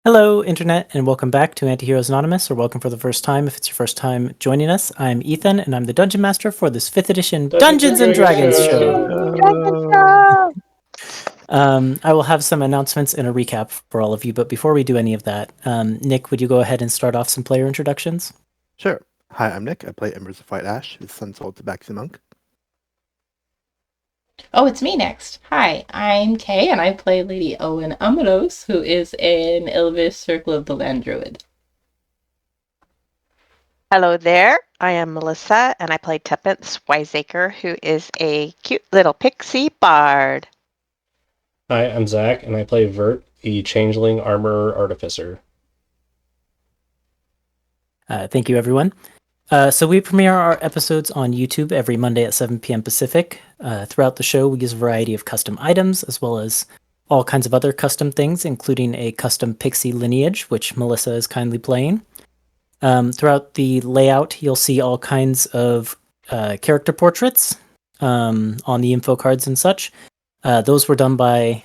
Hello, Internet, and welcome back to Antiheroes Anonymous, or welcome for the first time if it's your first time joining us. I'm Ethan, and I'm the Dungeon Master for this 5th edition Dungeons and Dragons show. I will have some announcements and a recap for all of you, but before we do any of that, Nick, would you go ahead and start off some player introductions? Sure. Hi, I'm Nick. I play Embers of White Ash, his Sun Soul Tabaxi Monk. Oh, it's me next. Hi, I'm Kay, and I play Lady Owen Amados, who is an Elvish Circle of the Land Druid. Hello there, I am Melissa, and I play Tuppence Wiseacre, who is a cute little pixie bard. Hi, I'm Zach, and I play Vert, the Changeling Armorer Artificer. Thank you, everyone. So we premiere our episodes on YouTube every Monday at 7 p.m. Pacific. Throughout the show, we use a variety of custom items, as well as all kinds of other custom things, including a custom pixie lineage, which Melissa is kindly playing. Throughout the layout, you'll see all kinds of character portraits on the info cards and such. Those were done by...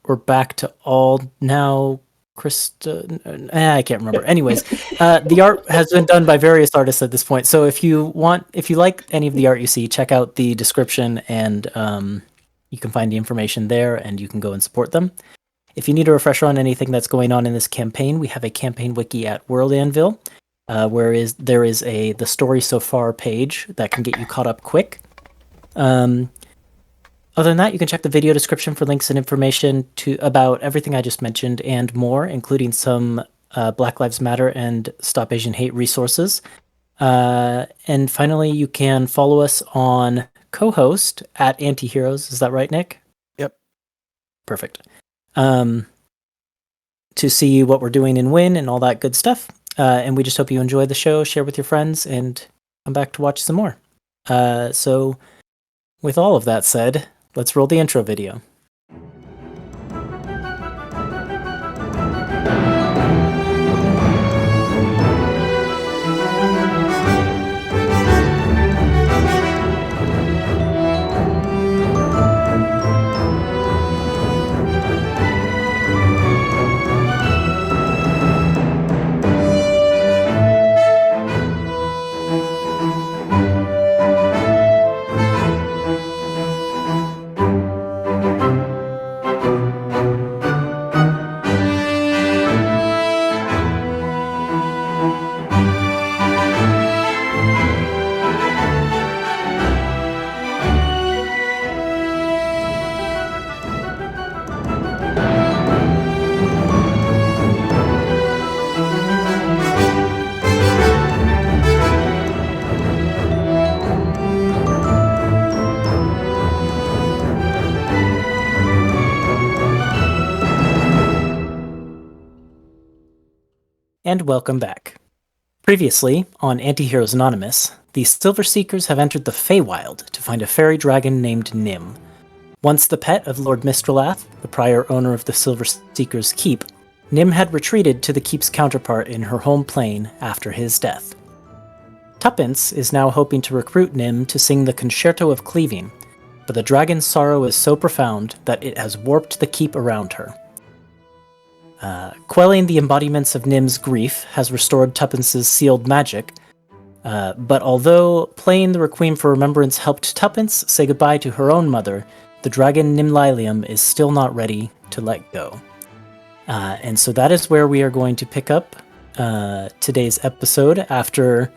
We're back to all now... I can't remember. Anyways, the art has been done by various artists at this point. So if you like any of the art you see, check out the description, and you can find the information there, and you can go and support them. If you need a refresher on anything that's going on in this campaign, we have a campaign wiki at World Anvil, where there is the story so far page that can get you caught up quick. Other than that, you can check the video description for links and information about everything I just mentioned and more, including some Black Lives Matter and Stop Asian Hate resources. And finally, you can follow us on co-host at Antiheroes. Is that right, Nick? Yep. Perfect. To see what we're doing in Win and all that good stuff. And we just hope you enjoy the show, share with your friends, and come back to watch some more. So with all of that said, let's roll the intro video. And welcome back. Previously, on Antiheroes Anonymous, the Silver Seekers have entered the Feywild to find a fairy dragon named Nim. Once the pet of Lord Mistralath, the prior owner of the Silver Seekers' keep, Nim had retreated to the keep's counterpart in her home plane after his death. Tuppence is now hoping to recruit Nim to sing the Concerto of Cleaving, but the dragon's sorrow is so profound that it has warped the keep around her. Quelling the embodiments of Nim's grief has restored Tuppence's sealed magic, but although playing the Requiem for Remembrance helped Tuppence say goodbye to her own mother, the dragon Nimlilium is still not ready to let go. And so that is where we are going to pick up today's episode after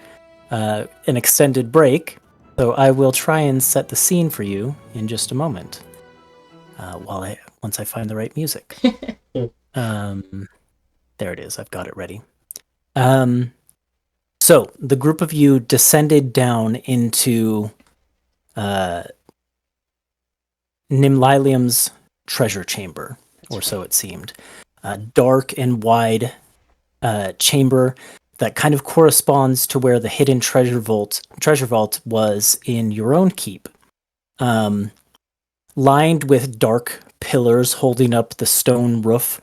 an extended break. So I will try and set the scene for you in just a moment, once I find the right music. There it is. I've got it ready. So the group of you descended down into Nimlilium's treasure chamber, or so it seemed. A dark and wide chamber that kind of corresponds to where the hidden treasure vault was in your own keep. Lined with dark pillars holding up the stone roof.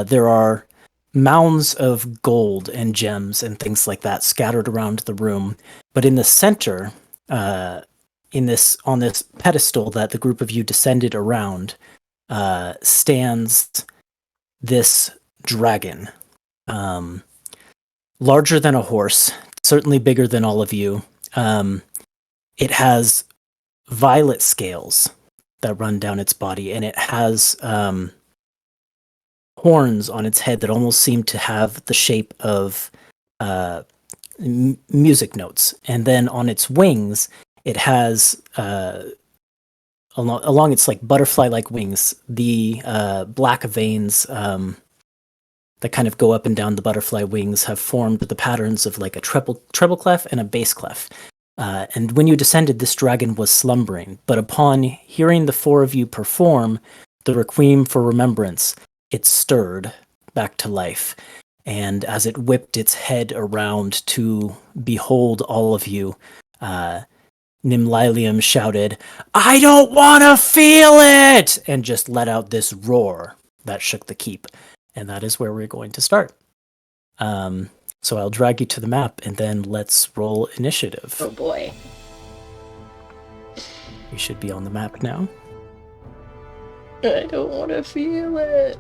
There are mounds of gold and gems and things like that scattered around the room. But in the center, on this pedestal that the group of you descended around, stands this dragon, larger than a horse, certainly bigger than all of you. It has violet scales that run down its body, and it has horns on its head that almost seem to have the shape of music notes. And then on its wings, it has along its like butterfly-like wings, the black veins that kind of go up and down the butterfly wings have formed the patterns of like a treble clef and a bass clef. And when you descended, this dragon was slumbering. But upon hearing the four of you perform the Requiem for Remembrance, it stirred back to life. And as it whipped its head around to behold all of you, Nimlilium shouted, "I don't want to feel it!" and just let out this roar that shook the keep. And that is where we're going to start. So I'll drag you to the map, and then let's roll initiative. Oh boy. You should be on the map now. I don't want to feel it.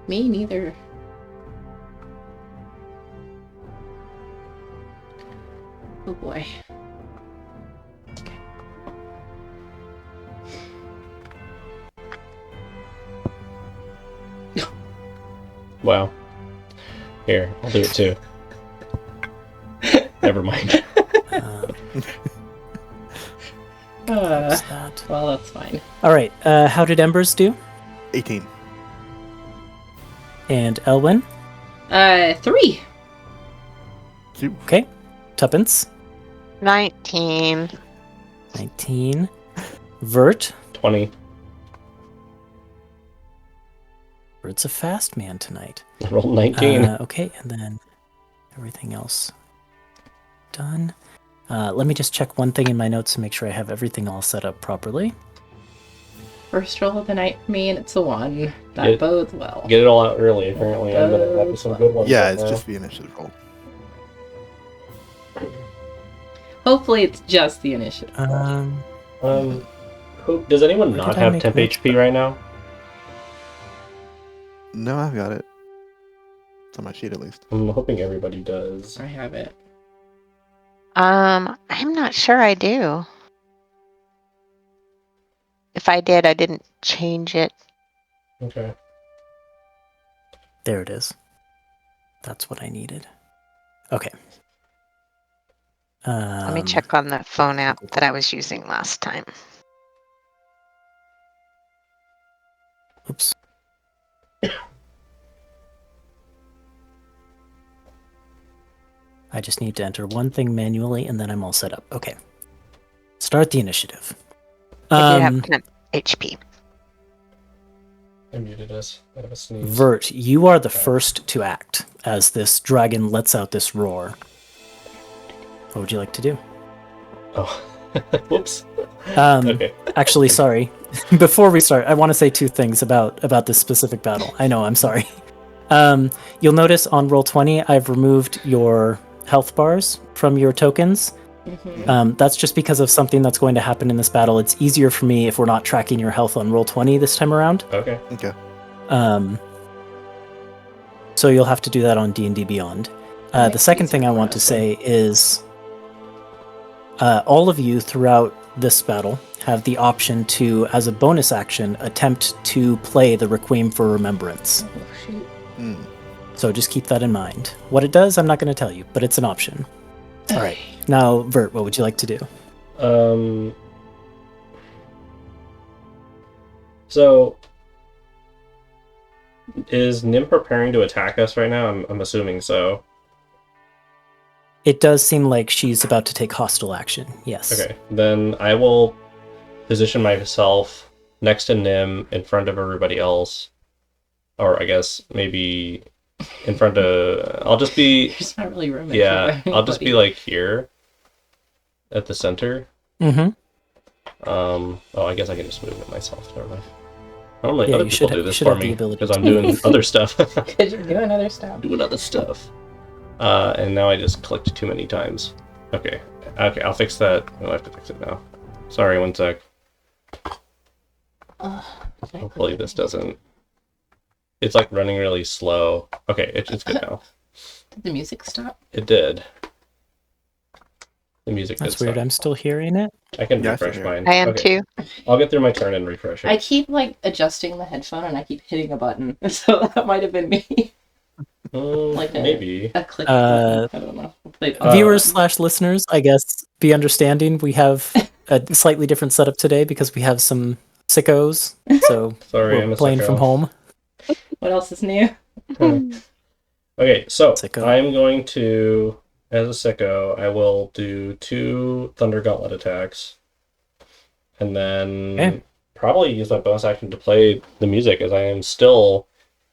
Me neither. Oh boy. Wow. Here, I'll do it too. Never mind. What's that? Well, that's fine. All right. How did Embers do? 18. And Elwyn? 3. 2. Okay. Tuppence? 19. 19. Vert? 20. Vert's a fast man tonight. I rolled 19. Okay, and then everything else done. Let me just check one thing in my notes to make sure I have everything all set up properly. First roll of the night for me, and it's a 1. That bodes well. Get it all out early, apparently. I'm going to have some good ones. Yeah, right it's now. just the initiative roll. Hopefully it's just the initiative. Does anyone Where not did I have make temp notes HP right now? No, I've got it. It's on my sheet at least. I'm hoping everybody does. I have it. I'm not sure I do. If I did, I didn't change it. Okay. There it is. That's what I needed. Okay. Let me check on the phone app that I was using last time. Oops. I just need to enter one thing manually, and then I'm all set up. Okay. Start the initiative. I do have 10 HP. I muted us. I have a sneeze. Vert, you are the first to act as this dragon lets out this roar. What would you like to do? Oh. Whoops. Okay. Actually, sorry. Before we start, I want to say two things about this specific battle. I know, I'm sorry. You'll notice on Roll20, I've removed your health bars from your tokens. Mm-hmm. That's just because of something that's going to happen in this battle. It's easier for me if we're not tracking your health on Roll20 this time around. Okay. Okay. So you'll have to do that on D&D Beyond. The second thing I want to say is all of you throughout this battle have the option to, as a bonus action, attempt to play the Requiem for Remembrance. Oh, shoot. Mm. So just keep that in mind. What it does, I'm not going to tell you, but it's an option. All right. Now, Vert, what would you like to do? So is Nim preparing to attack us right now? I'm assuming so. It does seem like she's about to take hostile action. Yes. Okay. Then I will position myself next to Nim in front of everybody else. Or I guess maybe in front of... I'll just be... There's not really room. Yeah, I'll just be like here at the center. Mm-hmm. Oh, I guess I can just move it myself. Never mind. Normally Yeah, other you people should do have- this should for have the me ability because I'm to. doing other stuff. Because you're doing other stuff. Doing other stuff. And now I just clicked too many times. Okay, I'll fix that. Oh, I have to fix it now. Sorry, one sec. Hopefully this doesn't It's like running really slow. Okay, it's good now. Did the music stop? It did. The music That's did weird. stop. I'm still hearing it. I can Yeah, I still refresh hear it. mine. I am Okay. too. I'll get through my turn and refresh I it. keep like adjusting the headphone and I keep hitting a button, so that might have been me. Like Maybe. a click button. I don't know. Viewers slash listeners, I guess, be understanding. We have a slightly different setup today because we have some sickos. So Sorry, we're I'm a playing from sicko. home. What else is new? Okay, so Sicko. I'm going to, as a sicko, I will do 2 Thunder Gauntlet attacks. And then Okay. probably use my bonus action to play the music, as I am still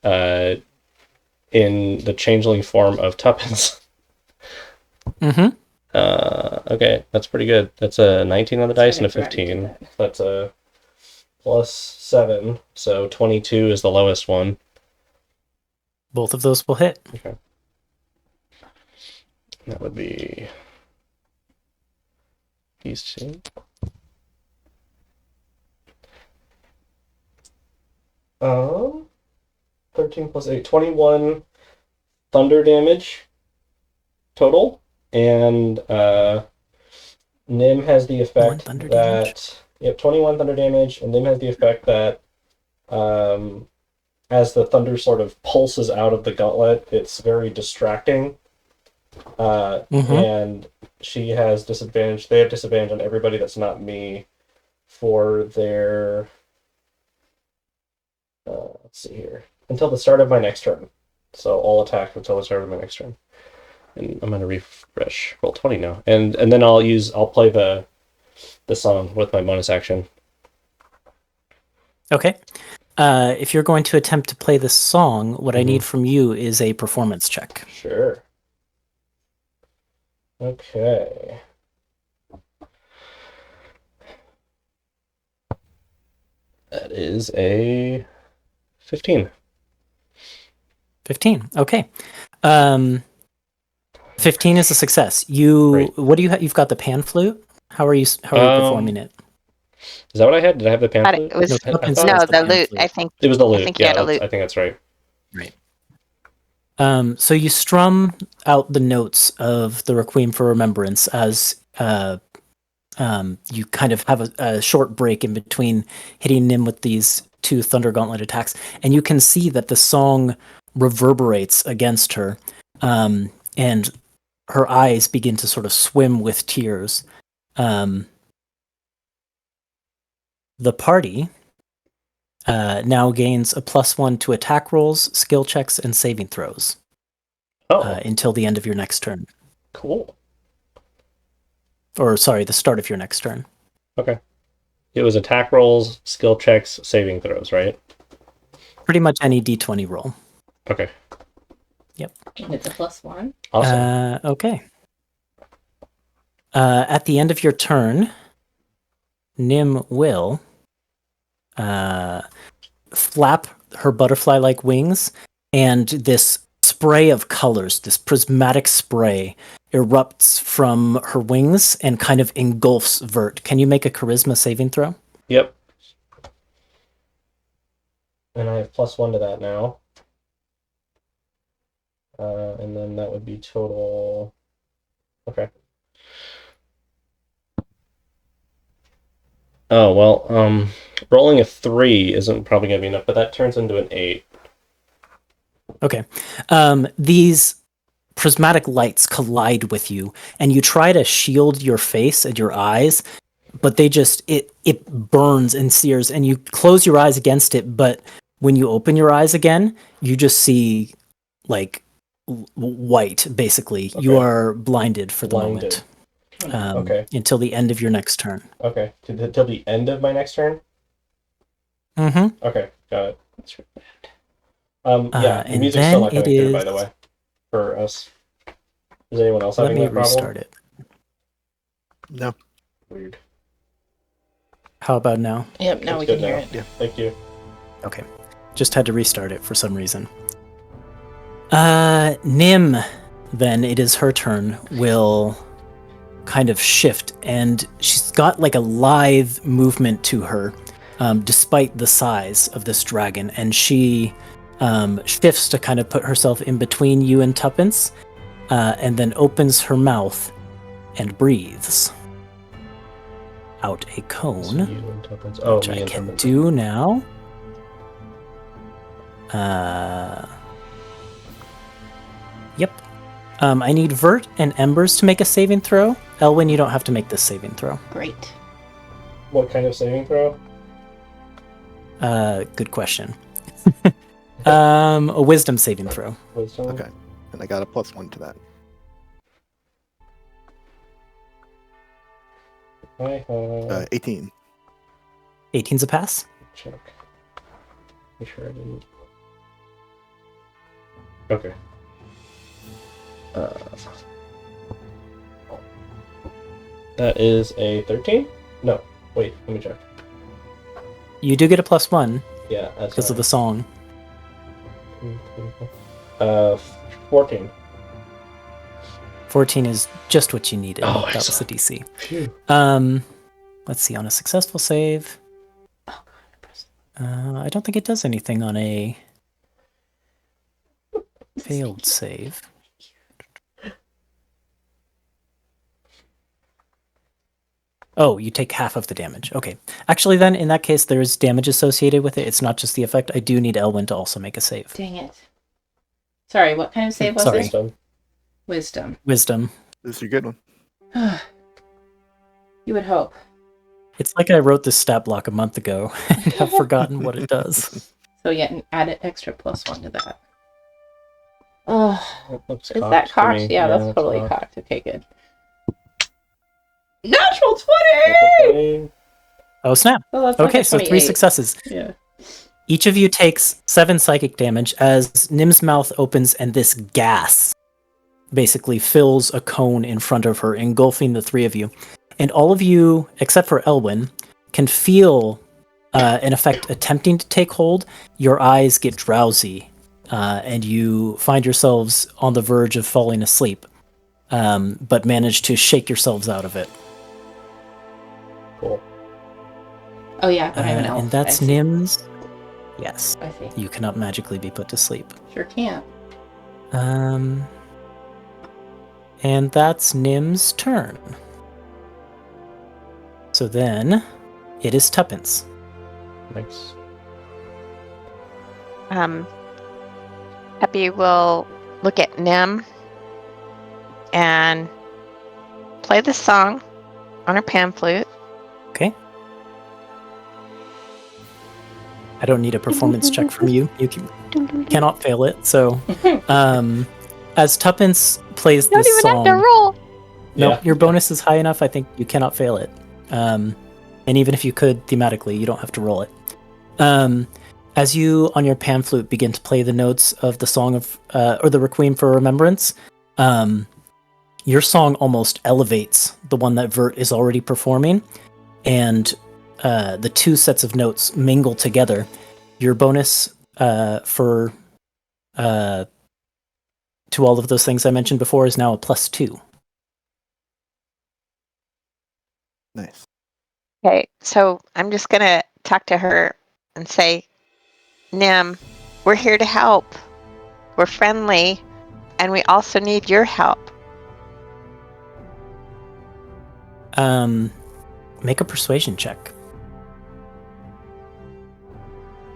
in the changeling form of Tuppence. Mm-hmm. Okay, that's pretty good. That's a 19 on the dice and a Sorry, I forgot you 15. did That's a +7, so 22 is the lowest one. Both of those will hit. Okay. That would be these two. Um, 13 plus 8, 21 thunder damage total, and Nim has the effect thunder that damage? Yep, 21 thunder damage, and Nim has the effect that as the thunder sort of pulses out of the gauntlet, it's very distracting. And she has disadvantage. They have disadvantage on everybody that's not me for their. Let's see here. Until the start of my next turn. So all attack until the start of my next turn. And I'm gonna refresh. Roll 20 now, and then I'll play the song with my bonus action. Okay. If you're going to attempt to play this song, what I need from you is a performance check. Sure. Okay. That is a 15. 15. Okay. 15 is a success. Great. What do you have? You've got the pan flute. How are you performing it? Is that what I had? Did I have the pamphlet? It was No, I Tuppence thought- has no, the pan loot. flute. I think It was the loot. I think you had a loot. I think that's right. Right. So you strum out the notes of the Requiem for Remembrance as you kind of have a short break in between hitting Nim with these 2 Thunder Gauntlet attacks, and you can see that the song reverberates against her, and her eyes begin to sort of swim with tears. The party now gains a +1 to attack rolls, skill checks, and saving throws until the end of your next turn. Cool. Or, sorry, the start of your next turn. Okay. It was attack rolls, skill checks, saving throws, right? Pretty much any d20 roll. Okay. And it's a +1. Awesome. Okay. At the end of your turn, Nim will flap her butterfly-like wings, and this spray of colors, this prismatic spray, erupts from her wings and kind of engulfs Vert. Can you make a charisma saving throw? Yep. And I have +1 to that now. And then that would be total. Okay. Oh, well, rolling a 3 isn't probably going to be enough, but that turns into an 8. Okay. These prismatic lights collide with you, and you try to shield your face and your eyes, but they just, it burns and sears, and you close your eyes against it, but when you open your eyes again, you just see, like, white, basically. Okay. You are blinded for the Blinded. moment. Okay. Until the end of your next turn. Okay. Till the end of my next turn? Mm-hmm. Okay, got it. That's right. Yeah, the and music's still not then coming it through, by is- the way, for us. Is anyone else Let having me that problem? restart it. No. Weird. How about now? Yep, now It's we good can hear now. it. Yeah. Thank you. Okay. Just had to restart it for some reason. Nim, then it is her turn, will kind of shift, and she's got like a lithe movement to her, despite the size of this dragon, and she shifts to kind of put herself in between you and Tuppence, and then opens her mouth and breathes out a cone, which I can do now. Yep. I need Vert and Embers to make a saving throw. Elwyn, you don't have to make this saving throw. Great. What kind of saving throw? Good question. A wisdom saving throw. Wisdom? Okay. And I got a +1 to that. I have... 18. 18's a pass. Check. Make sure I didn't... Okay. That is a 13? No. Wait, let me check. You do get a +1 Yeah, that's because of the song. 14. 14 is just what you needed. Oh, that was the excellent. DC. Phew. Let's see, on a successful save. I don't think it does anything on a failed save. Oh, you take half of the damage. Okay. Actually, then, in that case, there's damage associated with it. It's not just the effect. I do need Elwyn to also make a save. Dang it. Sorry, what kind of save was Sorry. it? Wisdom. Wisdom. This is a good one. You would hope. It's like I wrote this stat block a month ago and have forgotten what it does. So yeah, add an extra +1 to that. Oh, That looks is that to cocked? me. Yeah, that's it's totally cocked. cocked. Okay, good. Natural 20! Natural 20. Oh, snap. Oh, that's like Okay, a so 3 28. successes. Yeah. Each of you takes 7 psychic damage as Nim's mouth opens and this gas basically fills a cone in front of her, engulfing the 3 of you. And all of you, except for Elwyn, can feel an effect attempting to take hold. Your eyes get drowsy, and you find yourselves on the verge of falling asleep, but manage to shake yourselves out of it. Cool. Oh yeah, but I'm an elf. And that's I see. Nim's. Yes, I see. you cannot magically be put to sleep. Sure can't. And that's Nim's turn. So then, it is Tuppence. Nice. Peppy will look at Nim and play the song on her pan flute. Okay. I don't need a performance check from you. You cannot fail it. So, as Tuppence plays Don't this even song, have to roll. no, Yeah. your bonus is high enough. I think you cannot fail it. And even if you could, thematically, you don't have to roll it. As you, on your pan flute, begin to play the notes of the song of, or the Requiem for Remembrance, your song almost elevates the one that Vert is already performing, and the 2 sets of notes mingle together. Your bonus for to all of those things I mentioned before is now a +2. Nice. Okay, so I'm just going to talk to her and say, Nim, we're here to help. We're friendly, and we also need your help. Make a persuasion check.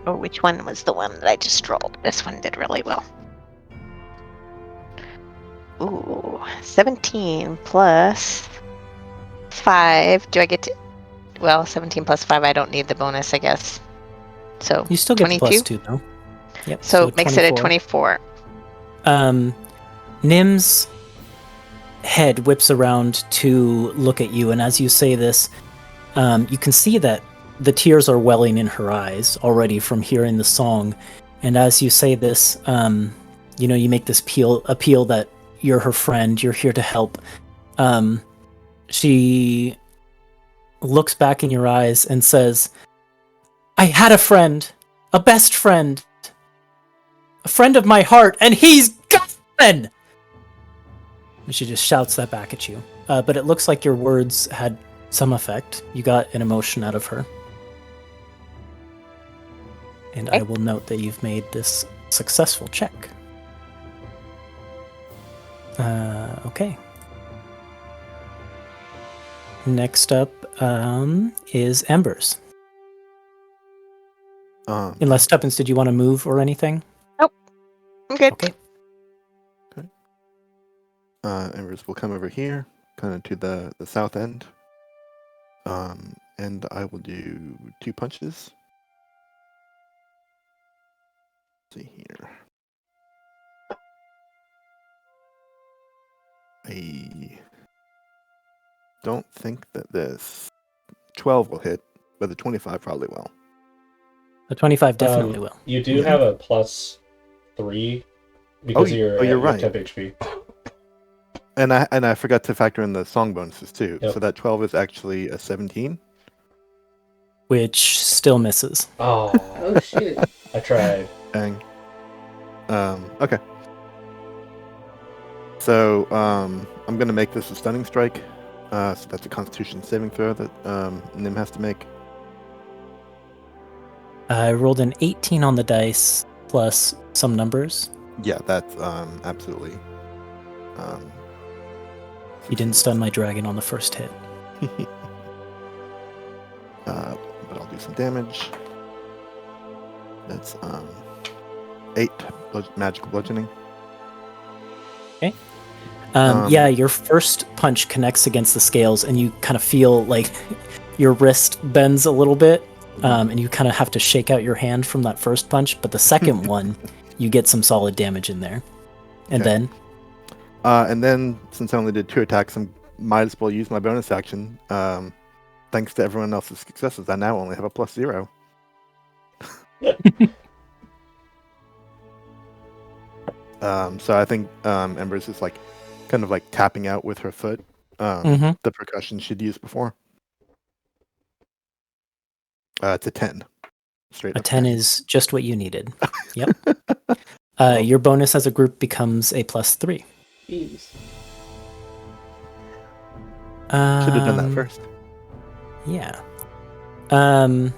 Oh, which one was the one that I just rolled? This one did really well. Ooh, 17 plus 5. Do I get to... Well, 17 plus 5, I don't need the bonus, I guess. So, You still get 22? +2 though. Yep. So it makes it a 24. Nim's head whips around to look at you, and as you say this, you can see that the tears are welling in her eyes already from hearing the song. And as you say this, you make this appeal that you're her friend, you're here to help. She looks back in your eyes and says, I had a friend, a best friend, a friend of my heart, and he's gone! And she just shouts that back at you. But it looks like your words had some effect. You got an emotion out of her. And I will note that you've made this Successful check. Okay. Next up is Embers. Unless Tuppence, did you want to move or anything? I'm good. Okay. Embers will come over here, kind of to the south end. And I will do 2 punches. Let's see here. I don't think that this 12 will hit, but the 25 probably will. The 25 definitely will. You do have a +3 because you're you're right. 10 HP. And I forgot to factor in the song bonuses too. Yep. So that 12 is actually a 17. Which still misses. Oh, Oh shoot. I tried. Dang. Okay. So I'm gonna make this a stunning strike. So that's a Constitution saving throw that Nim has to make. I rolled an 18 on the dice plus some numbers. Yeah, that's absolutely. You didn't stun my dragon on the first hit. But I'll do some damage. That's 8 magical bludgeoning. Okay. Um, Yeah, your first punch connects against the scales, and you kind of feel like your wrist bends a little bit, and you kind of have to shake out your hand from that first punch. But the second one, you get some solid damage in there. And Okay. then, And then, since I only did 2 attacks, I might as well use my bonus action. Thanks to everyone else's successes, I now only have a +0. So I think Embers is like kind of like tapping out with her foot Mhm. the percussion she'd used before. It's a 10. Straight a up 10 is just what you needed. Yep. Your bonus as a group becomes a +3. Jeez. Should have done that first. Yeah. I'm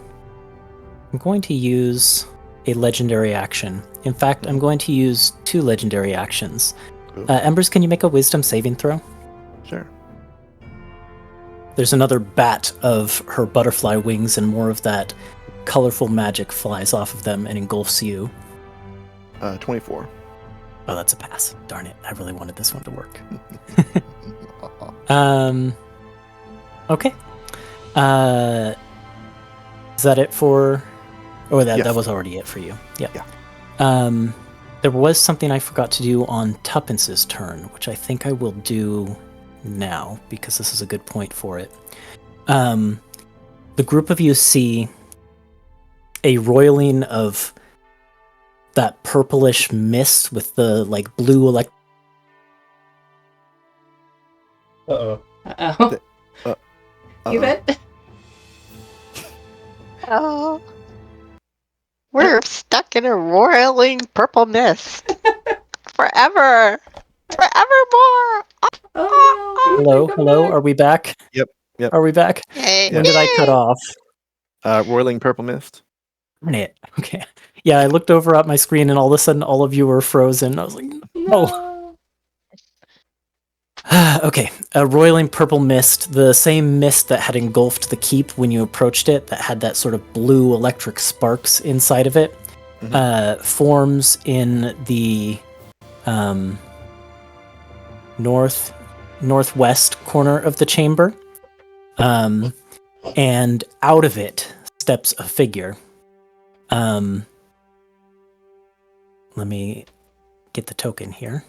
going to use a legendary action. In fact, I'm going to use 2 legendary actions. Cool. Embers, can you make a wisdom saving throw? Sure. There's another bat of her butterfly wings, and more of that colorful magic flies off of them and engulfs you. 24. Oh, that's a pass. Darn it. I really wanted this one to work. Okay. Is that it for... Oh, that Yes. was already it for you. Yep. Yeah. There was something I forgot to do on Tuppence's turn, which I think I will do now, because this is a good point for it. The group of you see a roiling of that purplish mist with the like blue Uh-oh. Uh-oh. You bet. Oh. We're stuck in a roiling purple mist. Forever. Forevermore. Oh, no. Hello, are we back? Yep. Are we back? Yay. When did I cut off? Roiling purple mist. Darn it. Okay. Yeah, I looked over at my screen and all of a sudden all of you were frozen. I was like, No. okay. A roiling purple mist, the same mist that had engulfed the keep when you approached it, that had that sort of blue electric sparks inside of it, forms in the northwest corner of the chamber. And out of it steps a figure. Let me get the token here.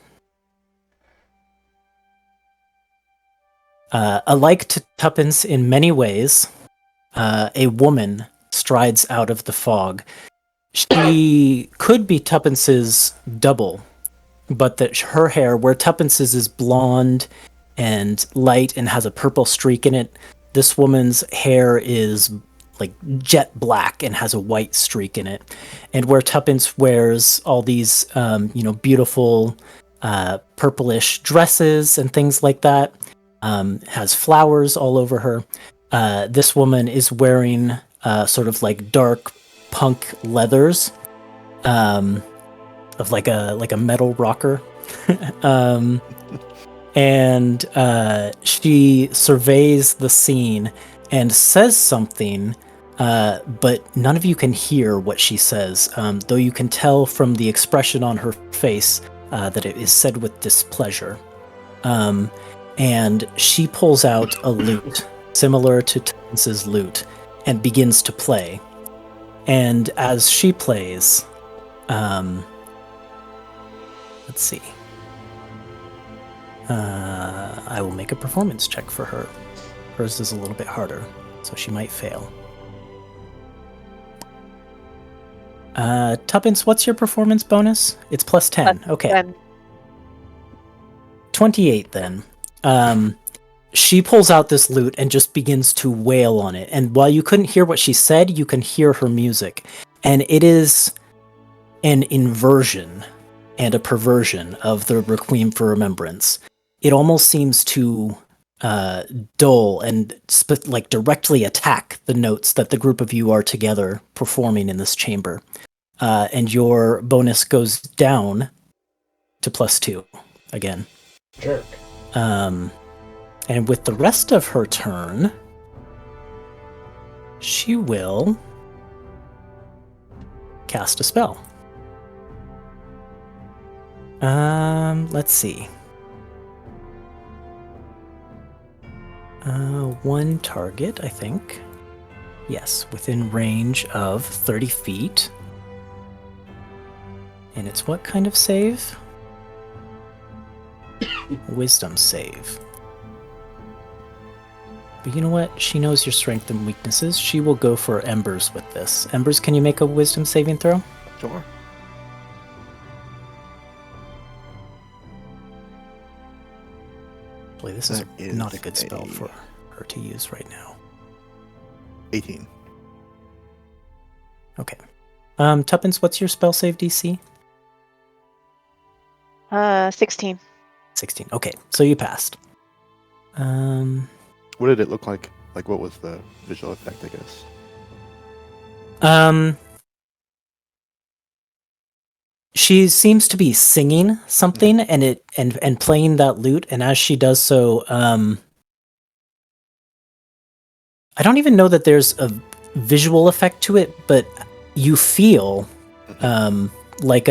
Alike to Tuppence in many ways, a woman strides out of the fog. She could be Tuppence's double, but that her hair, where Tuppence's is blonde and light and has a purple streak in it, this woman's hair is like jet black and has a white streak in it. And where Tuppence wears all these, beautiful purplish dresses and things like that, has flowers all over her. This woman is wearing sort of like dark punk leathers, like a metal rocker. um, and she surveys the scene and says something, but none of you can hear what she says, though you can tell from the expression on her face that it is said with displeasure. And she pulls out a lute, similar to Terrence's lute, and begins to play. And as she plays, let's see. I will make a performance check for her. Hers is a little bit harder, so she might fail. Tuppence, what's your performance bonus? It's plus 10. Okay. 10. 28 then. She pulls out this lute and just begins to wail on it. And while you couldn't hear what she said, you can hear her music. And it is an inversion and a perversion of the Requiem for Remembrance. It almost seems to dull and like directly attack the notes that the group of you are together performing in this chamber. And your bonus goes down to plus 2 again. Jerk. And with the rest of her turn, she will cast a spell. Let's see. One target, I think. Yes, within range of 30 feet. And it's what kind of save? Wisdom save. But you know what? She knows your strengths and weaknesses. She will go for Embers with this. Embers, can you make a wisdom saving throw? Sure. Boy, this That is is not a good spell a- for her to use right now. 18. Okay. Tuppence, what's your spell save DC? 16. 16. Okay, so you passed. What did it look like? Like, what was the visual effect, I guess? She seems to be singing something and playing that lute, and as she does so, I don't even know that there's a visual effect to it, but you feel like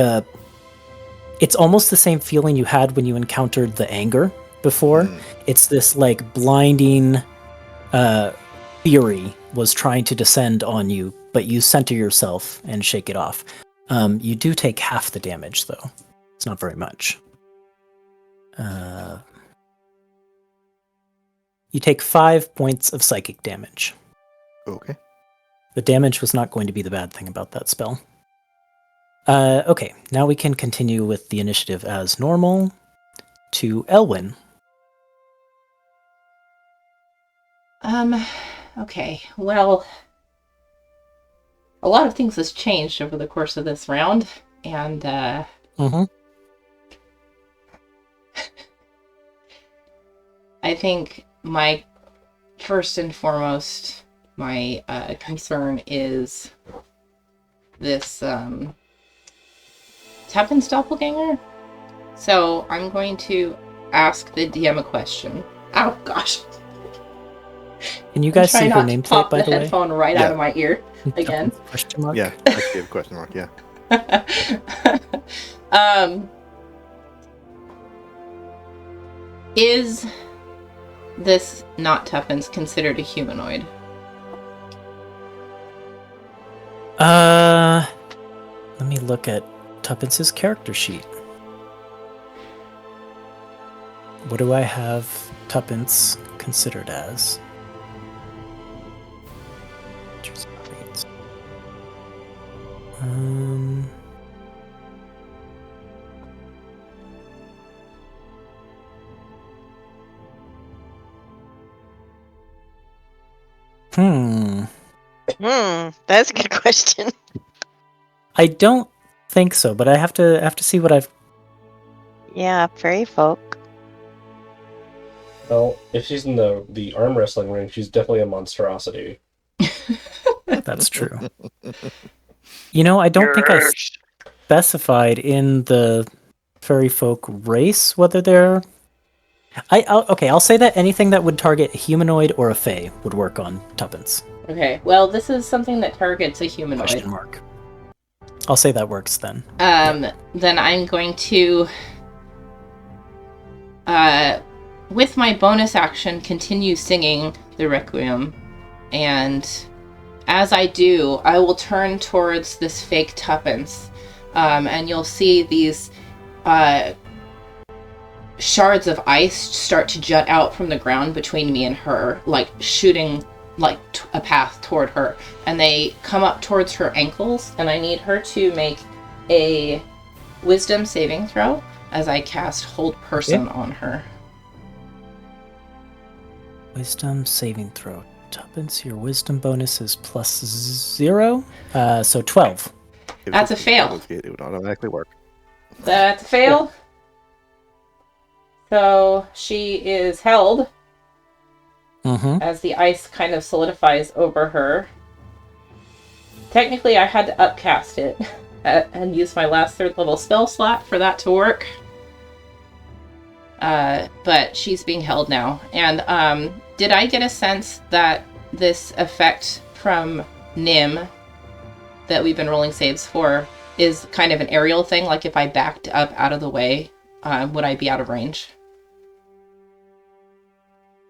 it's almost the same feeling you had when you encountered the anger before. It's this like blinding fury was trying to descend on you, but you center yourself and shake it off. You do take half the damage, though. It's not very much. You take 5 points of psychic damage. Okay. The damage was not going to be the bad thing about that spell. Okay, now we can continue with the initiative as normal to Elwyn. Okay, well, a lot of things has changed over the course of this round, and Mm-hmm. I think my first and foremost, my concern is this Tuppence doppelganger. So I'm going to ask the DM a question. Oh gosh. Can you guys Try see her not to nameplate, pop by the the way? headphone right out of my ear again. Question mark? Yeah, I see a question mark, yeah. Is this not Tuppence considered a humanoid? Let me look at Tuppence's character sheet. What do I have Tuppence considered as? That's a good question. I don't think so, but I have to see what I've. Yeah, fairy folk. Well, if she's in the arm wrestling ring, she's definitely a monstrosity. That's true. You know, I don't think specified in the fairy folk race whether they're. I'll say that anything that would target a humanoid or a fae would work on Tuppence. Okay, well, this is something that targets a humanoid. Question mark. I'll say that works then. Then I'm going to, with my bonus action, continue singing the Requiem. And as I do, I will turn towards this fake Tuppence. And you'll see these shards of ice start to jut out from the ground between me and her, like shooting like a path toward her, and they come up towards her ankles, and I need her to make a wisdom saving throw as I cast Hold Person on her. Wisdom saving throw. Tuppence, your wisdom bonus is +0, so 12. That's a fail. It would automatically work. That's a fail. So she is held as the ice kind of solidifies over her. Technically, I had to upcast it and use my last 3rd level spell slot for that to work. But she's being held now. And did I get a sense that this effect from Nim that we've been rolling saves for is kind of an aerial thing? Like if I backed up out of the way, would I be out of range?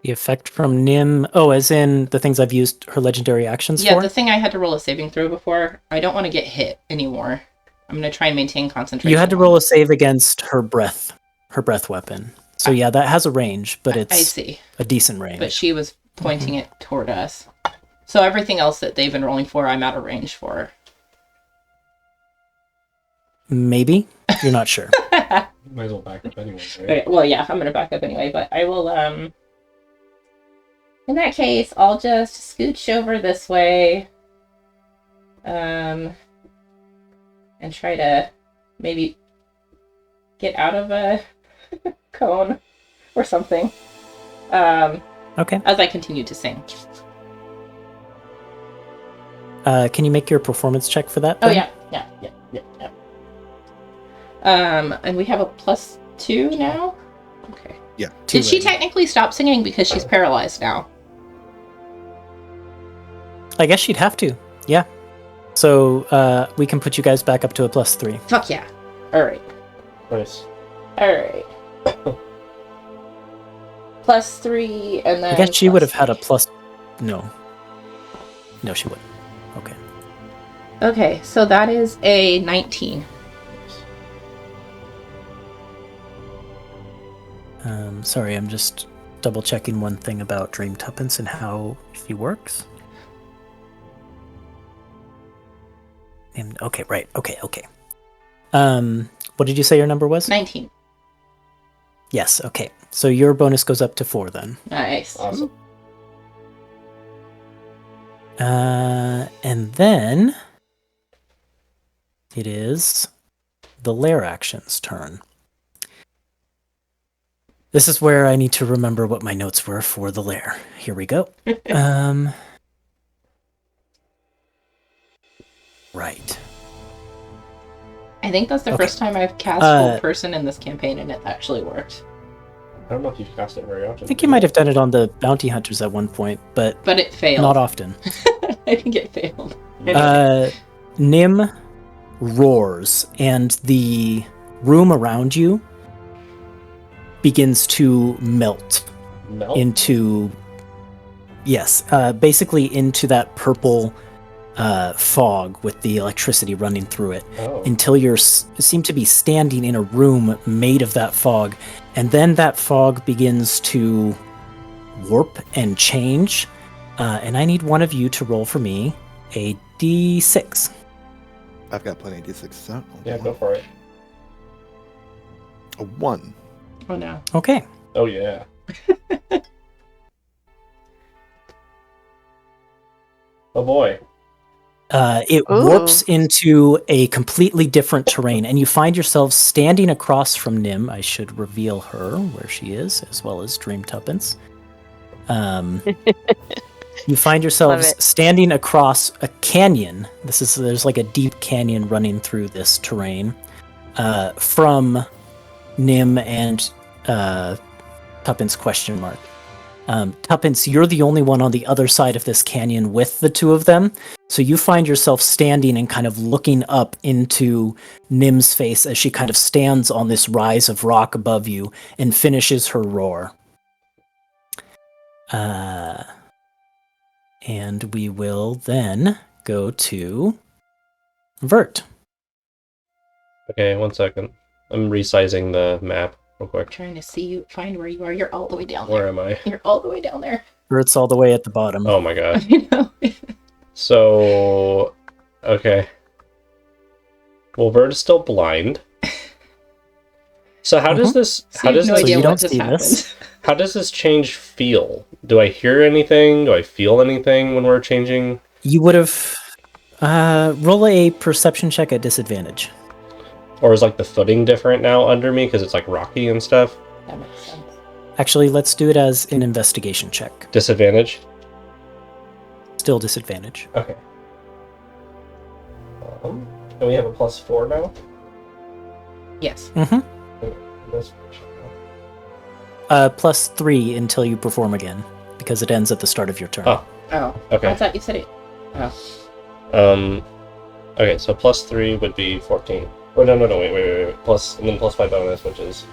The effect from Nim. Oh, as in the things I've used her legendary actions for? Yeah, the thing I had to roll a saving throw before. I don't want to get hit anymore. I'm going to try and maintain concentration. You had to roll a save against her breath weapon. So yeah, that has a range, but it's I see. A decent range. But she was pointing it toward us. So everything else that they've been rolling for, I'm out of range for. Maybe? You're not sure. Might as well back up anyway, right? Okay, well, yeah, I'm going to back up anyway, but I will, in that case, I'll just scooch over this way, and try to maybe get out of a cone or something. Okay. As I continue to sing. Can you make your performance check for that? Oh, then? yeah. And we have a +2 now? Okay. Yeah. Did she technically stop singing because she's paralyzed now? I guess she'd have to. Yeah. So we can put you guys back up to a +3. Fuck yeah. Alright. Nice. Alright. +3 and then... I guess she would have had a plus... No. No, she wouldn't. Okay. Okay, so that is a 19. Sorry, I'm just double checking one thing about Dream Tuppence and how she works. And okay, right. Okay. What did you say your number was? 19. Yes, okay. So your bonus goes up to 4 then. Nice. Awesome. And then it is the lair action's turn. This is where I need to remember what my notes were for the lair. Here we go. Right. I think that's the Okay. first time I've cast Full Person in this campaign, and it actually worked. I don't know if you've cast it very often. I think you might have done it on the bounty hunters at one point, but it failed. not often. I think it failed. Nim roars, and the room around you begins to melt into, basically into that purple fog with the electricity running through it, until you seem to be standing in a room made of that fog, and then that fog begins to warp and change, and I need one of you to roll for me a d6. I've got plenty of d6 out. Yeah, go for it. A 1. Oh no. Okay. Oh yeah. Oh boy. It warps into a completely different terrain, and you find yourself standing across from Nim. I should reveal her where she is, as well as Dream Tuppence. You find Love yourselves it. standing across a canyon. There's like a deep canyon running through this terrain from Nim and Tuppence question mark. Tuppence, you're the only one on the other side of this canyon with the two of them. So you find yourself standing and kind of looking up into Nim's face as she kind of stands on this rise of rock above you and finishes her roar. And we will then go to Vert. Okay, 1 second. I'm resizing the map real quick. Trying to see you, find where you are. You're all the way down Where there. am I? You're all the way down there. Vert's all the way at the bottom. Oh my god. You know. So, okay. Well, Vert is still blind. So how does this? So How you have does no this? idea you what don't just see happened. this? How does this change feel? Do I hear anything? Do I feel anything when we're changing? You would have roll a perception check at disadvantage. Or is like the footing different now under me because it's like rocky and stuff? That makes sense. Actually, let's do it as an investigation check. Disadvantage. Still disadvantage. Okay. And we have a +4 now. Yes. Mm-hmm. This- +3 until you perform again, because it ends at the start of your turn. Oh. Oh. Okay. I thought you said it. Oh. Okay, so +3 would be 14. Oh no, wait. Plus and then +5 bonus, which is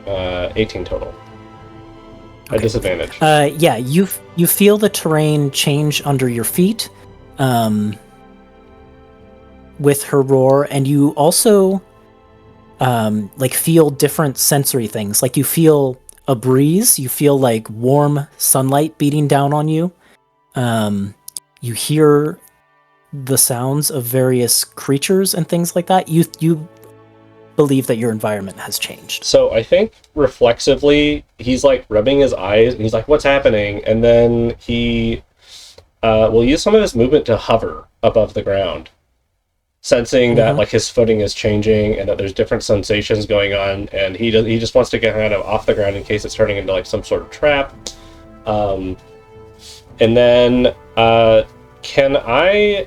18 total. At Okay. disadvantage. Yeah, you feel the terrain change under your feet with her roar, and you also like feel different sensory things. Like you feel a breeze, you feel like warm sunlight beating down on you. You hear the sounds of various creatures and things like that. You believe that your environment has changed. So I think reflexively, he's like rubbing his eyes, and he's like, "What's happening?" And then he will use some of his movement to hover above the ground, sensing that like his footing is changing and that there's different sensations going on, and he just wants to get kind of off the ground in case it's turning into like some sort of trap. And then can I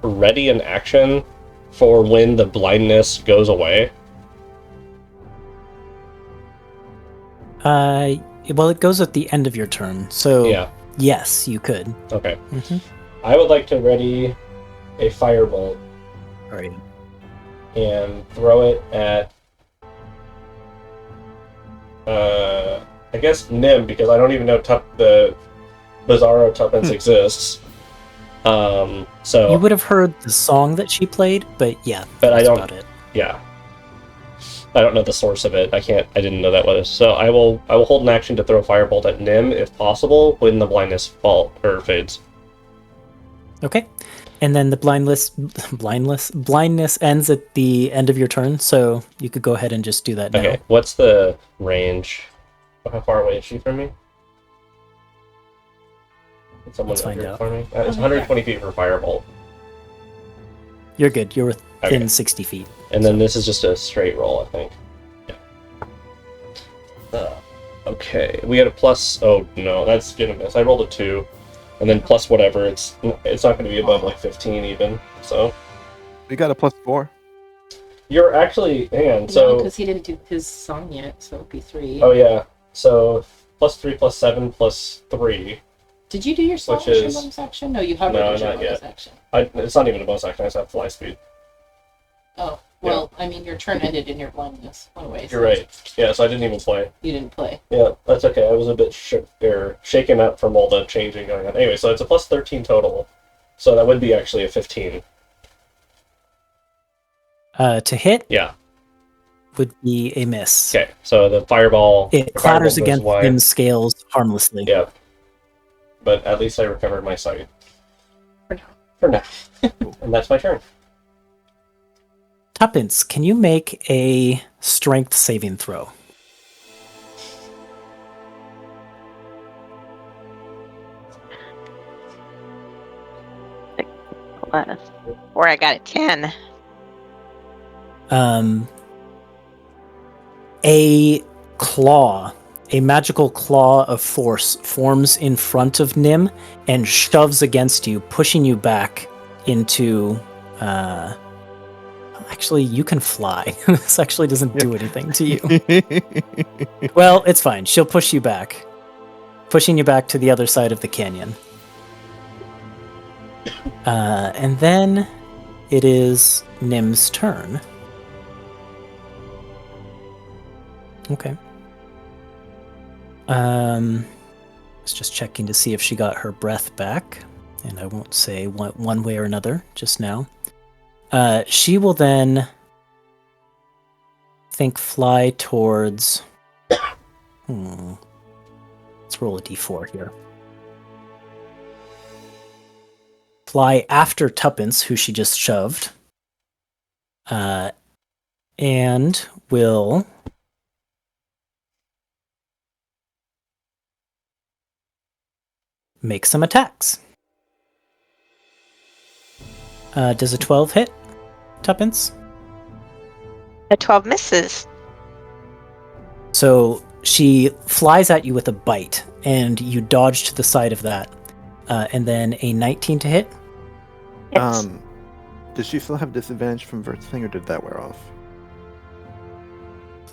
ready an action for when the blindness goes away? Well, it goes at the end of your turn, so Yeah. yes, you could. Okay. Mm-hmm. I would like to ready a firebolt All right. and throw it at I guess Nim, because I don't even know the Bizarro Tuppence exists. So You would have heard the song that she played, but yeah, But I that's don't- about it. yeah. I don't know the source of it. I didn't know that was. So I will hold an action to throw a firebolt at Nim if possible when the blindness fades. Okay. And then the blindness ends at the end of your turn, so you could go ahead and just do that now. Okay. What's the range? How far away is she from me? Can someone Let's find measure it out. for me? It's 120 feet for firebolt. You're good. You're within Okay. 60 feet. And then this is just a straight roll, I think. Yeah. Okay. We had a plus. Oh no, that's gonna miss. I rolled a 2, and then plus whatever. It's not going to be above like 15 even. So You got a +4. you're actually hang on. No, So because he didn't do his song yet, so it'd be 3. oh yeah. So +3 +7 +3. Did you do your song Which as your is- bonus action? No, you hovered No, as your not bonus yet. action. It's not even a bonus action. I just have fly speed. Oh, well, I mean, your turn ended in your blindness. One way. You're right. Yeah. So I didn't even play. You didn't play. Yeah, that's okay. I was a bit shaken up from all the changing going on. Anyway, so it's a +13 total. So that would be actually a 15. To hit Yeah. would be a miss. Okay. So the fireball. It the clatters fireball goes against wide. Nim's scales harmlessly. Yeah. But at least I recovered my sight. For now. For now. And that's my turn. Tuppence, can you make a strength saving throw? Or I got a 10. A claw a magical claw of force forms in front of Nim and shoves against you, pushing you back into. Actually, you can fly. This actually doesn't do anything to you. Well, it's fine. She'll push you back, pushing you back to the other side of the canyon. And then it is Nim's turn. Okay. Was just checking to see if she got her breath back, and I won't say one way or another just now. She will then fly towards. Let's roll a d4 here. Fly after Tuppence, who she just shoved, and will make some attacks. Does a 12 hit, Tuppence? A 12 misses. So she flies at you with a bite, and you dodge to the side of that. And then a 19 to hit. Hits. Does she still have disadvantage from Vert's thing, or did that wear off?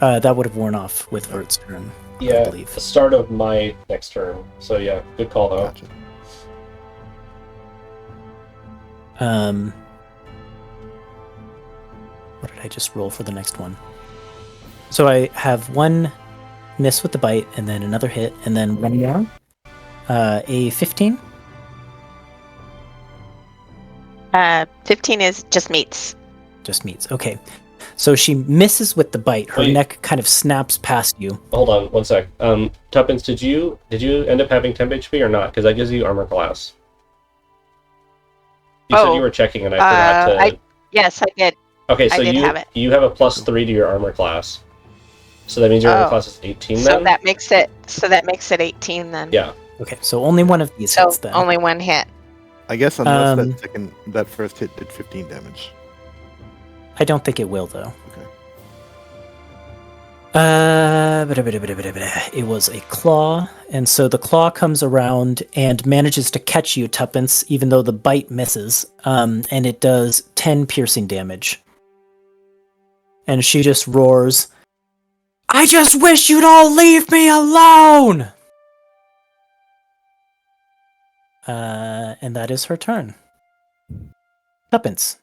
That would have worn off with Vert's turn, I Yeah, believe. the start of my next turn. So yeah, good call though. Gotcha. What did I just roll for the next one? So I have one miss with the bite, and then another hit, and then one more. A 15. 15 is just meets. Just meets. Okay. So she misses with the bite. Her Wait. neck kind of snaps past you. Hold on, one sec. Tuppence, did you end up having temp HP or not? Because that gives you armor class. You said you were checking, and I forgot to. Yes, I did. Okay, so I did have it. you have a +3 to your armor class. So that means your armor class is 18 So then? that makes it 18 then. Yeah. Okay, so only one of these So hits then. only one hit. I guess unless Um, that first hit did 15 damage. I don't think it will, though. Okay. It was a claw, and so the claw comes around and manages to catch you, Tuppence, even though the bite misses, and it does 10 piercing damage. And she just roars, "I just wish you'd all leave me alone!" And that is her turn. Tuppence.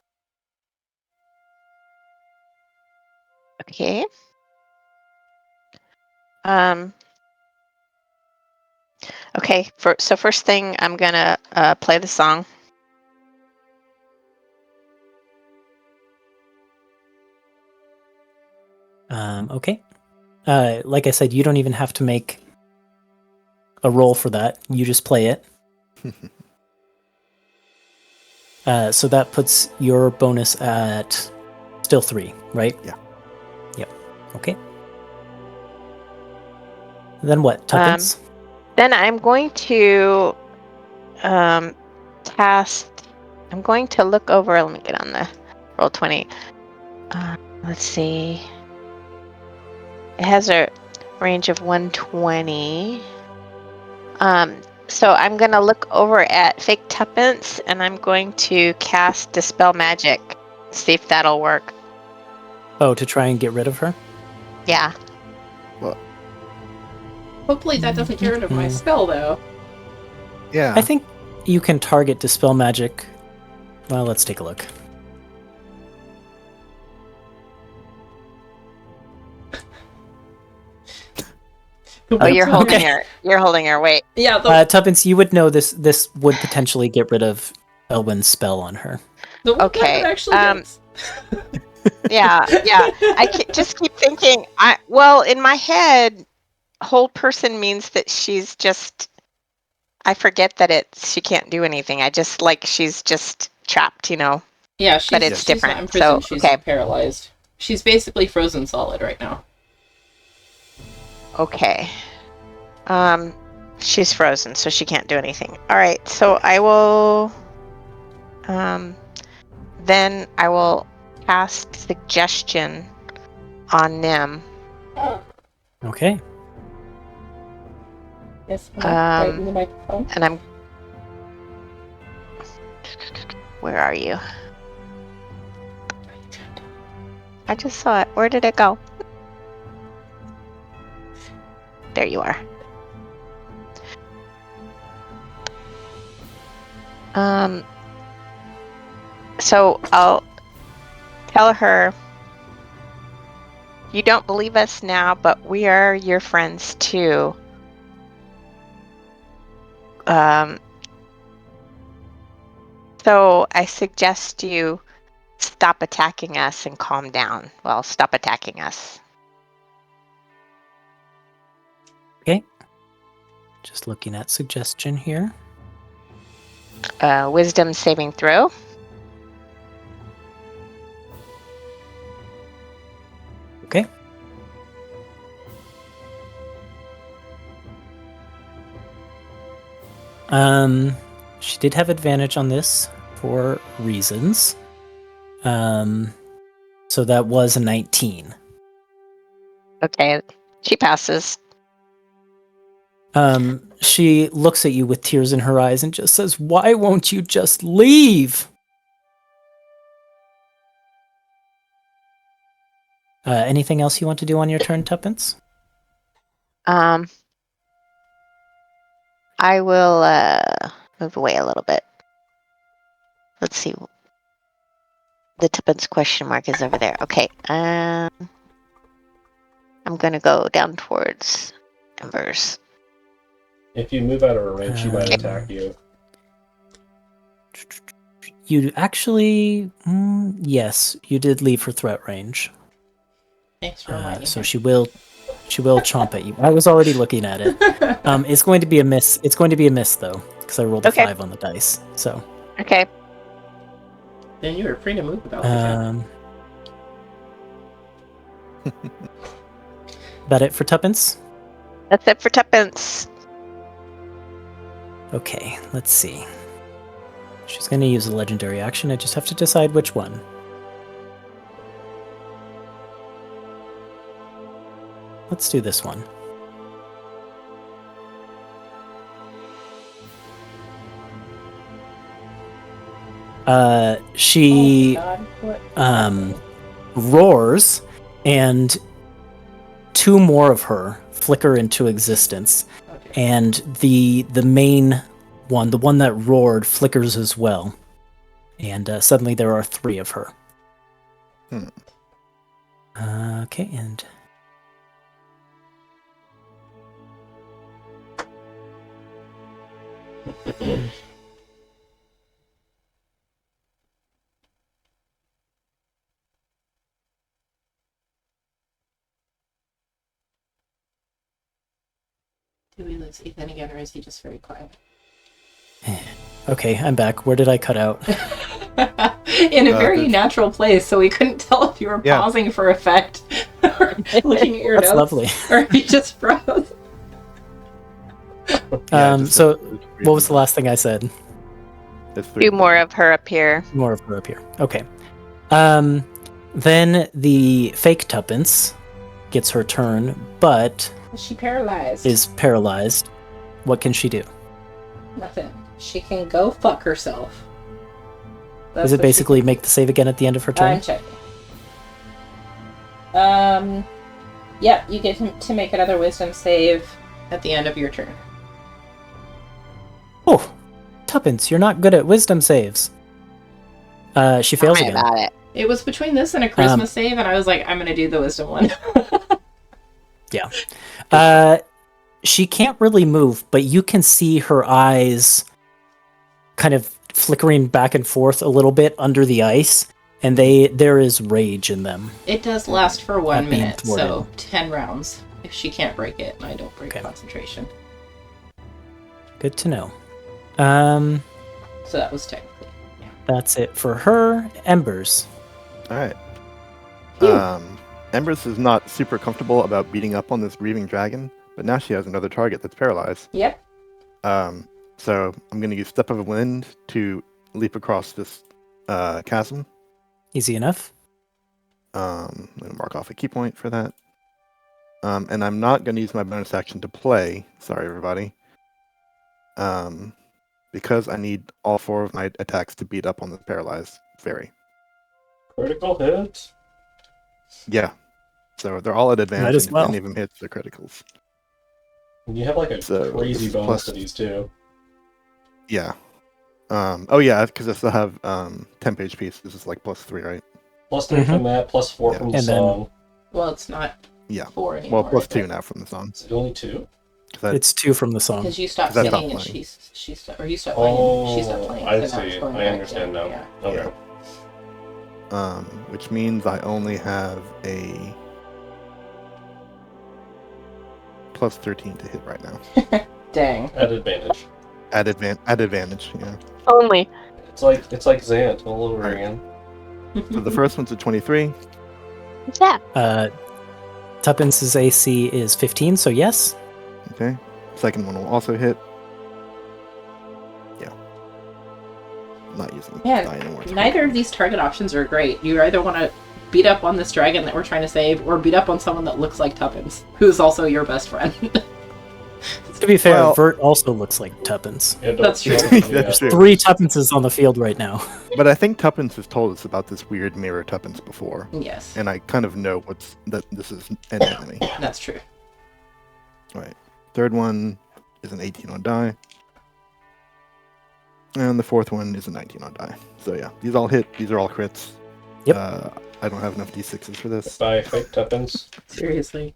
Okay. Okay. So first thing, I'm gonna play the song. Okay. Like I said, you don't even have to make a roll for that. You just play it. So that puts your bonus at still 3, right? Yeah. Yep. Okay. Then what, Tuppence? Then I'm going to cast. I'm going to look over. Let me get on the roll 20. Let's see. It has a range of 120. So I'm going to look over at Fake Tuppence, and I'm going to cast Dispel Magic. See if that'll work. Oh, to try and get rid of her? Yeah. Hopefully that doesn't get rid of my spell, though. Yeah. I think you can target Dispel Magic. Well, let's take a look. Oh, you're holding Okay. you're holding her. Wait. Yeah, the Tuppence, you would know this would potentially get rid of Elwyn's spell on her. one okay, that actually does. Yeah. I just keep thinking. In my head, hold person means that she's just. I forget that she can't do anything. I just she's just trapped, Yeah, she's, but it's she's different, not in prison, so, she's okay. paralyzed. She's basically frozen solid right now. Okay. She's frozen, so she can't do anything. All right, so I will. Then I will cast Suggestion on Nim. Okay. Yes, right in the Um, microphone. and I'm. Where are you? I just saw it. Where did it go? There you are. So I'll tell her, you don't believe us now, but we are your friends too. So I suggest you stop attacking us and calm down. Well, stop attacking us. Okay. Just looking at suggestion here. Wisdom saving throw. Okay. She did have advantage on this for reasons. So that was a 19. Okay, she passes. She looks at you with tears in her eyes and just says, "Why won't you just leave?" Anything else you want to do on your turn, Tuppence? I will move away a little bit. Let's see. The Tuppence question mark is over there. Okay. I'm gonna go down towards Embers. If you move out of her range, she might Um, attack you. You actually, yes, you did leave her threat range. Thanks for reminding So me. she will chomp at you. I was already looking at it. It's going to be a miss. It's going to be a miss though, because I rolled a Okay. 5 on the dice. So. Okay. Then you were free to move without the That it for Tuppence? That's it for Tuppence. Okay, let's see. She's going to use a legendary action. I just have to decide which one. Let's do this one. She Oh my God, what? roars, and 2 more of her flicker into existence, Okay. and the main one, the one that roared, flickers as well, and suddenly there are 3 of her. Okay, and Did we lose Ethan again, or is he just very quiet? okay, I'm back. Where did I cut out? In a very there's- natural place, so we couldn't tell if you were Yeah. pausing for effect or looking at your That's notes, lovely. or if you just froze. So what was the last thing I said? There's 3. 2 more of her appear. More of her up here. Okay. Then the fake Tuppence gets her turn, but Is she paralyzed? is paralyzed. What can she do? Nothing. She can go fuck herself. That's Is it what she basically make the save again at the end of her turn? I'm checking. Yeah, you get to make another wisdom save at the end of your turn. Oh, Tuppence, you're not good at wisdom saves. She fails Sorry again. about it. It was between this and a Christmas save, and I was like, I'm gonna do the wisdom one. Yeah. She can't really move, but you can see her eyes kind of flickering back and forth a little bit under the ice, and there is rage in them. It does last for 1 At being minute, so thwarted. 10 rounds. If she can't break it, and I don't break Okay. concentration. Good to know. So that was technically. That's it for her. Embers. All right. Phew. Embers is not super comfortable about beating up on this grieving dragon, but now she has another target that's paralyzed. Yep. So I'm going to use Step of the Wind to leap across this chasm. Easy enough. I'm going to mark off a key point for that. And I'm not going to use my bonus action to play. Sorry, everybody. Because I need all 4 of my attacks to beat up on the paralyzed fairy. Critical hit. Yeah. So they're all at advantage. Might as and well. If any of them hits, they're criticals. And you have like a So, crazy this is bonus plus- to these too. Yeah. Oh yeah, because I still have 10 HP. So this is like +3, right? +3 from that, +4 Yeah. from the And then- song. Well, it's not Yeah. 4 anymore. Well, +2 now from the song. Is it only 2? It's 2 from the song. Because you stopped 'Cause I singing stopped and playing. she stopped, or you stopped playing and she stopped Oh, playing. I so now see. it's going I back understand down. now. Yeah. Okay. Which means I only have a +13 to hit right now. Dang. At advantage. At advantage, yeah. Only. It's like Xant all over Right. again. So the first one's a 23. What's that? Tuppence's AC is 15, so yes. Okay. Second one will also hit. Yeah. Not using Man, die anymore. Neither of these target options are great. You either want to beat up on this dragon that we're trying to save, or beat up on someone that looks like Tuppence, who's also your best friend. To be fair, Well- Vert also looks like Tuppence. Yeah, That's true. That's true. 3 Tuppences on the field right now. But I think Tuppence has told us about this weird mirror Tuppence before. Yes, And I kind of know that this is an enemy. that's true. Right. Third one is an 18 on die. And the fourth one is a 19 on die. So yeah, these all hit. These are all crits. Yep. I don't have enough d6s for this. By fake Tuppence. Seriously.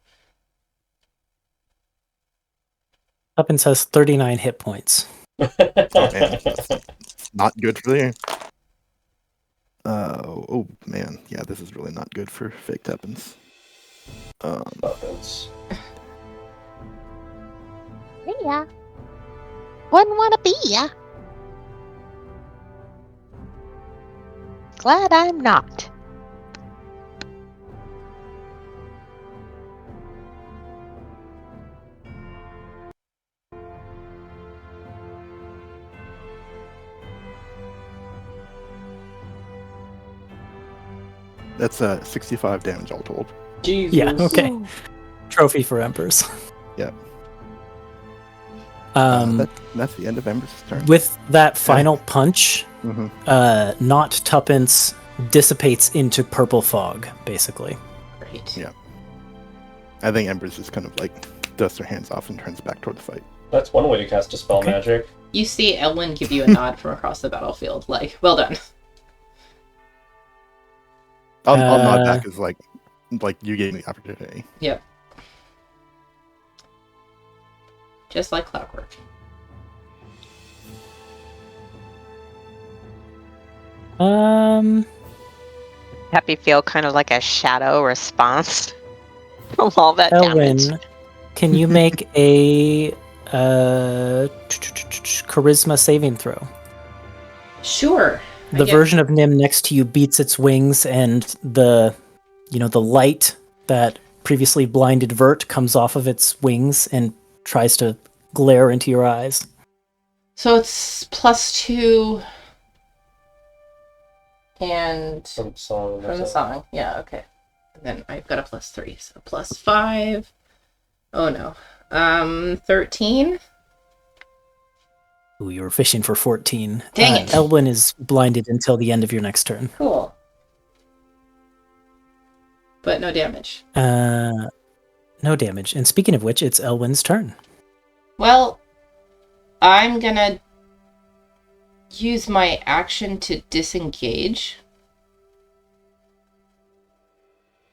Tuppence has 39 hit points. Man, it's not good for you. Oh man, yeah, this is really not good for fake Tuppence. Tuppence. Yeah. Wouldn't want to be ya. Glad I'm not. That's 65 damage all told. Jesus. Yeah, okay. Trophy for Embers. Yep. That's the end of Ember's turn. With that final punch, Mhm. not Tuppence dissipates into purple fog, basically. Great. Yeah. I think Ember's just kind of like dusts her hands off and turns back toward the fight. That's one way to cast Dispel Okay. Magic. You see Elwyn give you a nod from across the battlefield, like, well done. I'll nod Uh, back as like you gave me the opportunity. Yep. Just like clockwork. Happy feel kind of like a shadow response from all that Elwyn, damage. can you make a charisma saving throw? Sure. I The get- version of Nim next to you beats its wings, and the light that previously blinded Vert comes off of its wings and tries to glare into your eyes. So it's +2 and From the song. from the song. Yeah, okay. And then I've got a +3, so +5. Oh no. 13. Ooh, you were fishing for 14. Dang it. Elwyn is blinded until the end of your next turn. Cool. But no damage. No damage. And speaking of which, it's Elwyn's turn. Well, I'm gonna use my action to disengage.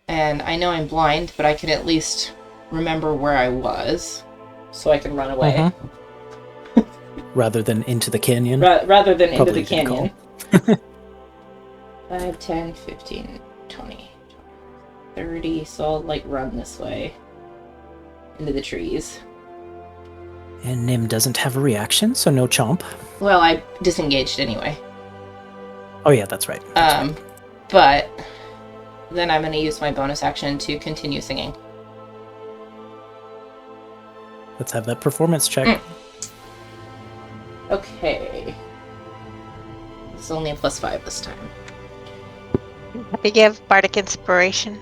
And I know I'm blind, but I can at least remember where I was, so I can run away. Mhm. Rather than into the canyon. Rather than into Probably the a good canyon. 5, 10, 15, 20, 30, so I'll like run this way. Into the trees. And Nim doesn't have a reaction, so no chomp. Well, I disengaged anyway. Oh yeah, that's right. That's right. But then I'm gonna use my bonus action to continue singing. Let's have that performance check. Okay. It's only a +5 this time. Happy give Bardic Inspiration.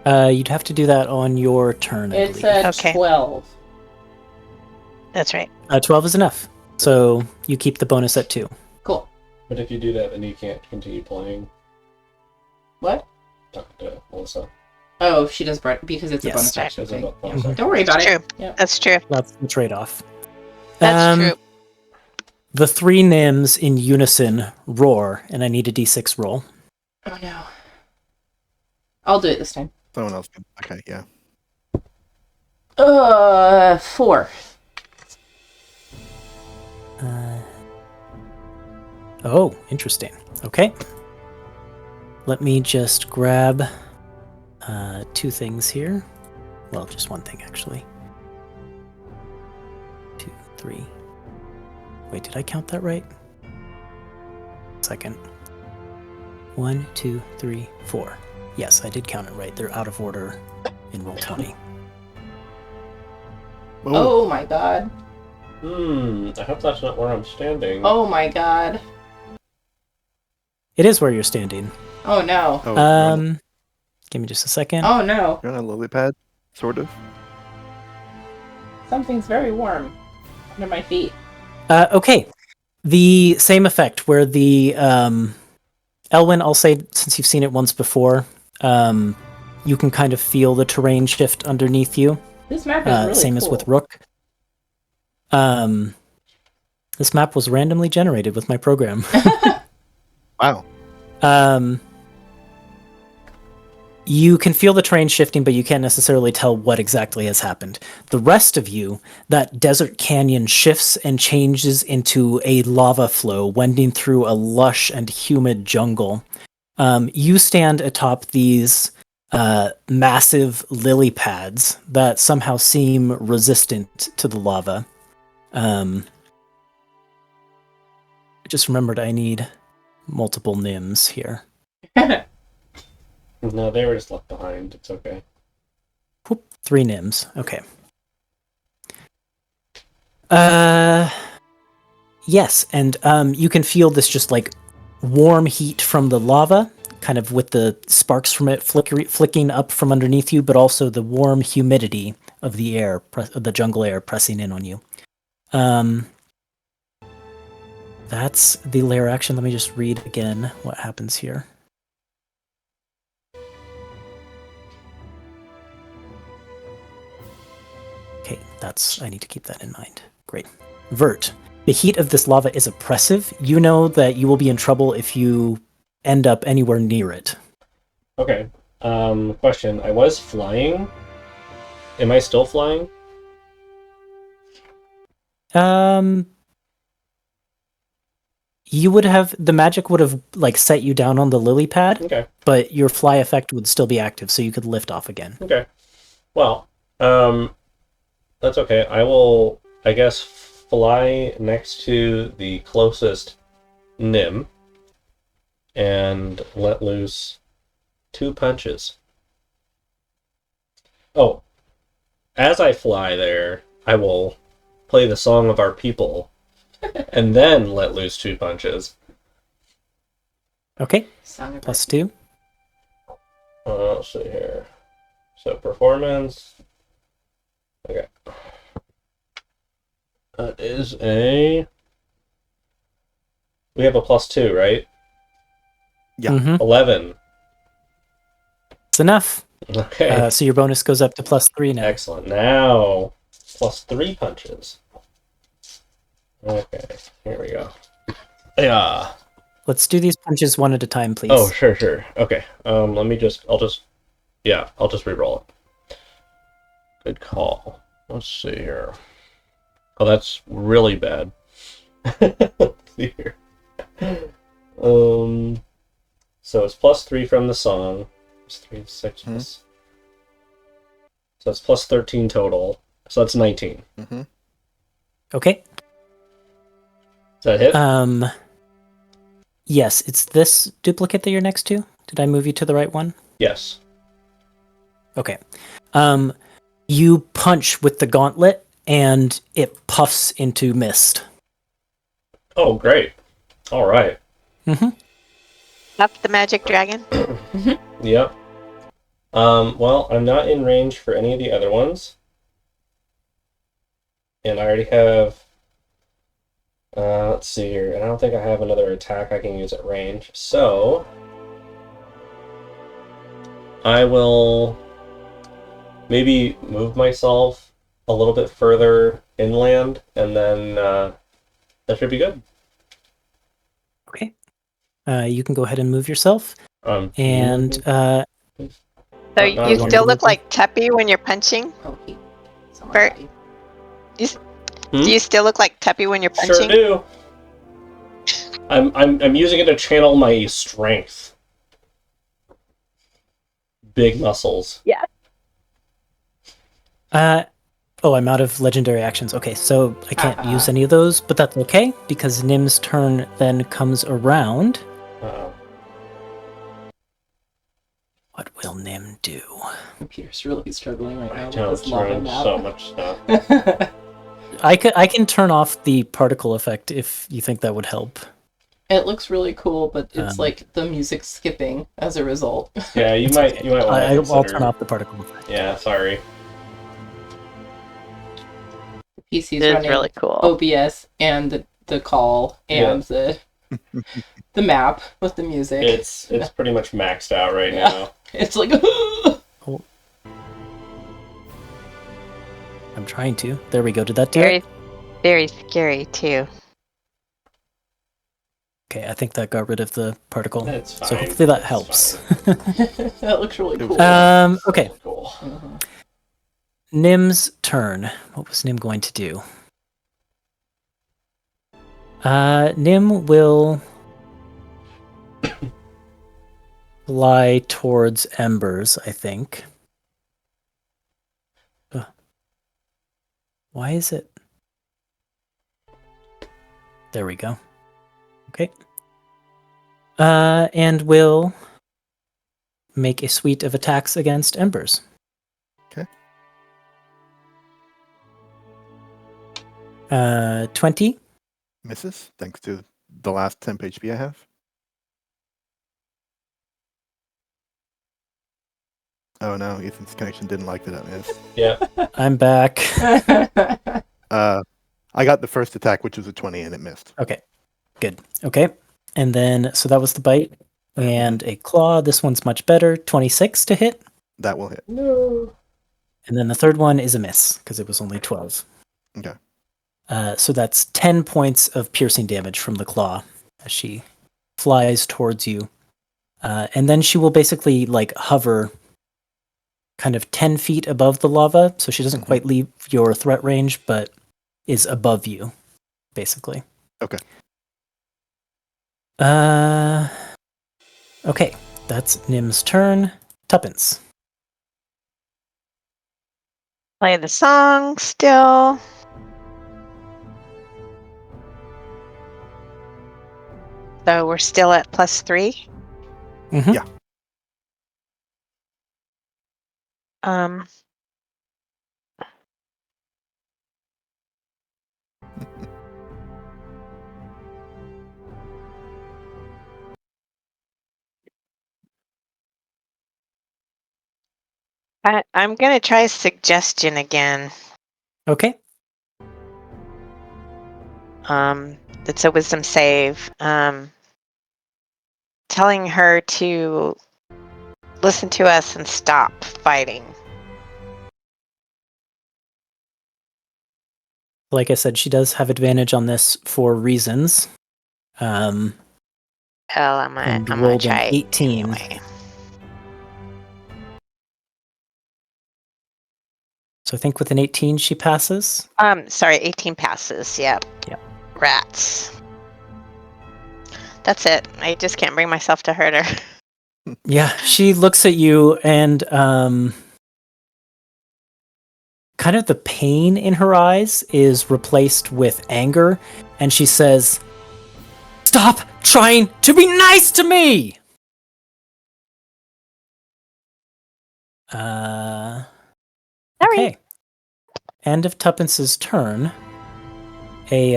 You'd have to do that on your turn, I It's believe. a Okay. 12. That's right. 12 is enough. So you keep the bonus at 2. Cool. But if you do that, then you can't continue playing. What? Talking to Melissa. Oh, she does because it's Yes. a bonus She action has a thing. bonus Yeah. action. Don't worry about That's it. true. Yeah. That's true. That's the trade-off. That's true. The 3 Nims in unison roar, and I need a d6 roll. Oh no. I'll do it this time. Someone else can. Okay, yeah. 4. Oh, interesting. Okay. Let me just grab 2 things here. Well, just 1 thing, actually. 2, 3. Wait, did I count that right? Second. 1, 2, 3, 4. Yes, I did count it right. They're out of order in Roll20. Oh my god. I hope that's not where I'm standing. Oh my god. It is where you're standing. Oh no. Oh, Give me just a second. Oh no. you're on a lily pad, sort of. Something's very warm under my feet. Okay. The same effect where the Elwyn, I'll say, since you've seen it once before, you can kind of feel the terrain shift underneath you. This map is really same cool. as with Rook. This map was randomly generated with my program. Wow. You can feel the terrain shifting, but you can't necessarily tell what exactly has happened. The rest of you, that desert canyon shifts and changes into a lava flow, wending through a lush and humid jungle. You stand atop these massive lily pads that somehow seem resistant to the lava. I just remembered I need multiple Nims here. No, they were just left behind. It's okay. Whoop, 3 Nims. Okay. Yes, and you can feel this just like warm heat from the lava, kind of with the sparks from it flicking up from underneath you, but also the warm humidity of the air, the jungle air pressing in on you. That's the lair action. Let me just read again what happens here. Okay, I need to keep that in mind. Great. Vert. The heat of this lava is oppressive. You know that you will be in trouble if you end up anywhere near it. Okay. Question. I was flying. Am I still flying? You would have, the magic would have like set you down on the lily pad, Okay. but your fly effect would still be active, so you could lift off again. Okay. Well, that's okay. I will, I guess, fly next to the closest Nim and let loose 2 punches. Oh, as I fly there, I will play the Song of Our People and then let loose 2 punches. Okay, Song of plus 2. Let's see here. So performance. Okay. That is a. We have a plus 2, right? Yeah. Mm-hmm. 11. It's enough. Okay. So your bonus goes up to plus 3 now. Excellent. Now, plus 3 punches. Okay, here we go. Yeah. Let's do these punches one at a time, please. Oh, sure. Okay. Let me just. I'll just re-roll it. Good call. Let's see here. Oh, that's really bad. Let's see here. So it's plus 3 from the song. It's 3, 6. So it's plus 13 total. So that's 19. Mm-hmm. Okay. Does that hit? Yes, it's this duplicate that you're next to. Did I move you to the right one? Yes. Okay. You punch with the gauntlet, and it puffs into mist. Oh, great. All right. Mm-hmm. Up the magic dragon. Yep. Well, I'm not in range for any of the other ones. And I already have... let's see here. I don't think I have another attack I can use at range. So... I will maybe move myself a little bit further inland, and then that should be good. Okay. You can go ahead and move yourself. And So Not you really. still look like Tuppy when you're punching? Oh, someone Bert. got you. Do you still look like Tuppy when you're Sure punching? do. I'm using it to channel my strength. Big muscles. I'm out of legendary actions. Okay, so I can't use any of those, but that's okay, because Nim's turn then comes around. Uh-oh. What will Nim do? Peter's really struggling right now with Don't this lava turn map. so much stuff. I can turn off the particle effect if you think that would help. It looks really cool, but it's Um, like the music skipping as a result. Yeah, you might want to I'll consider... turn off the particle effect. Yeah, sorry. PC's It is running really cool. OBS and the call and the map with the music. It's pretty much maxed out right Yeah. now. It's like I'm trying to. There we go. Did that do it? Very, very scary too. Okay, I think that got rid of the particle. It's fine. So hopefully that It's helps. that looks really cool. Okay. Cool. Mhm. Nim's turn. What was Nim going to do? Nim will fly towards Embers, I think. Why is it? There we go. Okay. And will make a suite of attacks against Embers. Okay. 20. Misses, thanks to the last temp HP I have. Oh no, Ethan's connection didn't like that miss. Yeah. I'm back. I got the first attack, which was a 20, and it missed. Okay, good. Okay, and then, so that was the bite. And a claw. This one's much better. 26 to hit. That will hit. No. And then the third one is a miss, because it was only 12. Okay. So that's 10 points of piercing damage from the claw as she flies towards you. And then she will basically like hover kind of 10 feet above the lava. So she doesn't quite leave your threat range, but is above you, basically. Okay. Okay, that's Nim's turn. Tuppence. Play the song still. So we're still at +3. Mm-hmm. Yeah. I'm gonna try suggestion again. Okay. It's a wisdom save. Telling her to listen to us and stop fighting. Like I said, she does have advantage on this for reasons. Well, I'm And gonna rolled an try 18. anyway. So I think with an 18 she passes. Sorry, 18 passes. Yep. Yep. Rats. That's it. I just can't bring myself to hurt her. Yeah, she looks at you and kind of the pain in her eyes is replaced with anger, and she says, "Stop trying to be nice to me!" Sorry. Okay. End of Tuppence's turn. A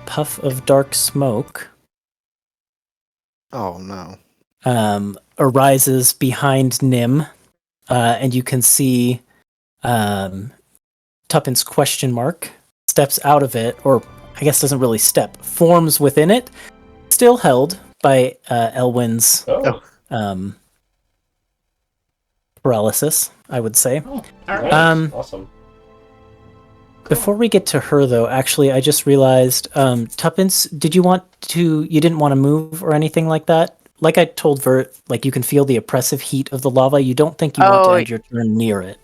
puff of dark smoke Oh no. arises behind Nim, and you can see Tuppence question mark steps out of it, or I guess doesn't really step, forms within it, still held by Elwyn's Oh, paralysis, I would say. Oh, all nice. right. Awesome. Before we get to her, though, actually, I just realized, Tuppence, you didn't want to move or anything like that? Like I told Vert, like you can feel the oppressive heat of the lava. You don't think you want to Oh. end your turn near it.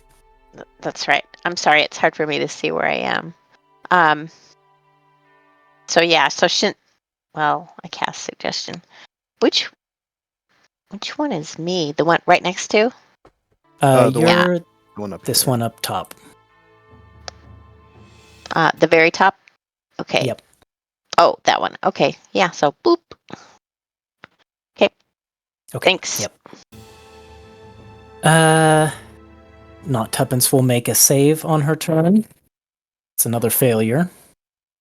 That's right. I'm sorry. It's hard for me to see where I am. So yeah. So well, I cast suggestion. Which one is me? The one right next to? The You're one up this here. one up top. The very top? Okay. Yep. Oh, that one. Okay. Yeah, so boop. Okay. Okay. Thanks. Yep. Not Tuppence will make a save on her turn. It's another failure.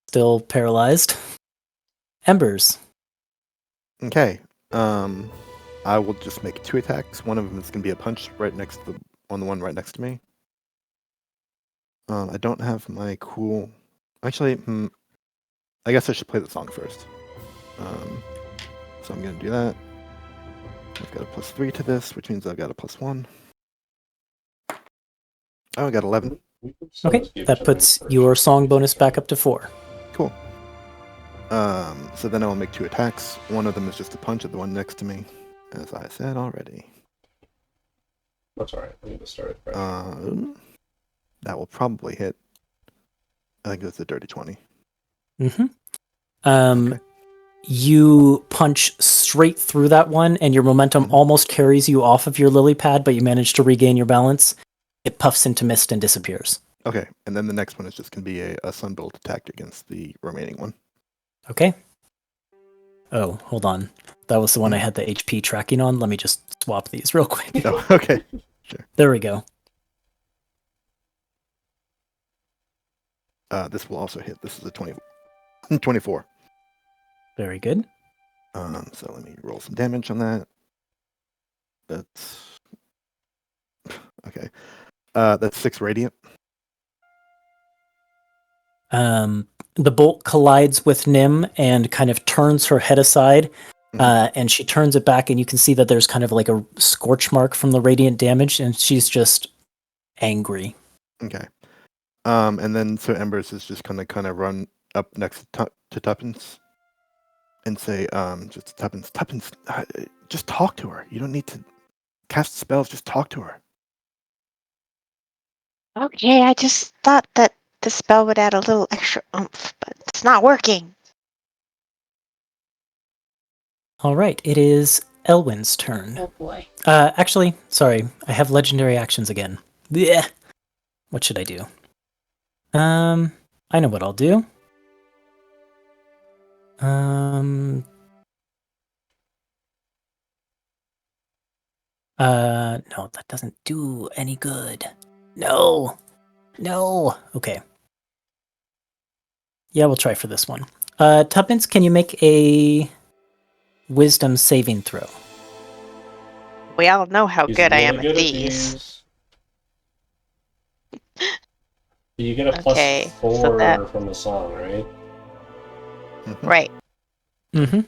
Still paralyzed. Embers. Okay. I will just make 2 attacks. One of them is going to be a punch right next to the one right next to me. I don't have my cool. Actually, I guess I should play the song first. So I'm going to do that. I've got a +3 to this, which means I've got a +1. Oh, I got 11. Okay, that puts your song bonus back up to 4. Cool. So then I'll make 2 attacks. One of them is just a punch at the one next to me, as I said already. That's alright. I need to start it. Right. That will probably hit. I think it's a dirty 20. Mm-hmm. Okay. You punch straight through that one, and your momentum almost carries you off of your lily pad, but you manage to regain your balance. It puffs into mist and disappears. Okay, and then the next one is just going to be a Sunbolt attack against the remaining one. Okay. Oh, hold on. That was the one I had the HP tracking on. Let me just swap these real quick. Oh, okay. Sure. There we go. This will also hit. This is a 24. Very good. So let me roll some damage on that. That's okay. That's 6 radiant. The bolt collides with Nim and kind of turns her head aside, and she turns it back, and you can see that there's kind of like a scorch mark from the radiant damage, and she's just angry. Okay. And then so Embers is just gonna kind of run up next to Tuppence and say, just Tuppence, just talk to her. You don't need to cast spells. Just talk to her. Okay, I just thought that the spell would add a little extra oomph, but it's not working. All right, it is Elwyn's turn. Oh boy. Actually, sorry, I have legendary actions again. Blech. What should I do? I know what I'll do. No, that doesn't do any good. No. Okay. Yeah, we'll try for this one. Tuppence, can you make a wisdom saving throw? We all know how He's good I really am good at these. You get a Okay, +4 so that- from the song, right? Right. Mm-hmm.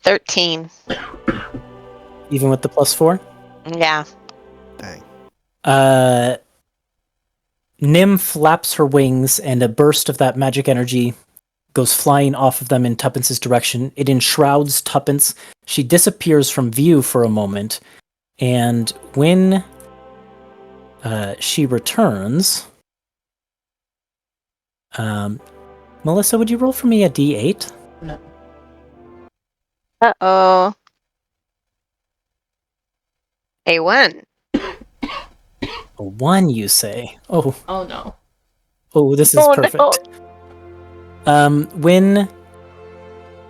13. Even with the +4? Yeah. Dang. Nim flaps her wings, and a burst of that magic energy goes flying off of them in Tuppence's direction. It enshrouds Tuppence. She disappears from view for a moment, and when she returns, Melissa, would you roll for me a D8? No. Uh-oh. A1. A 1, you say? Oh, Oh no. this is perfect. When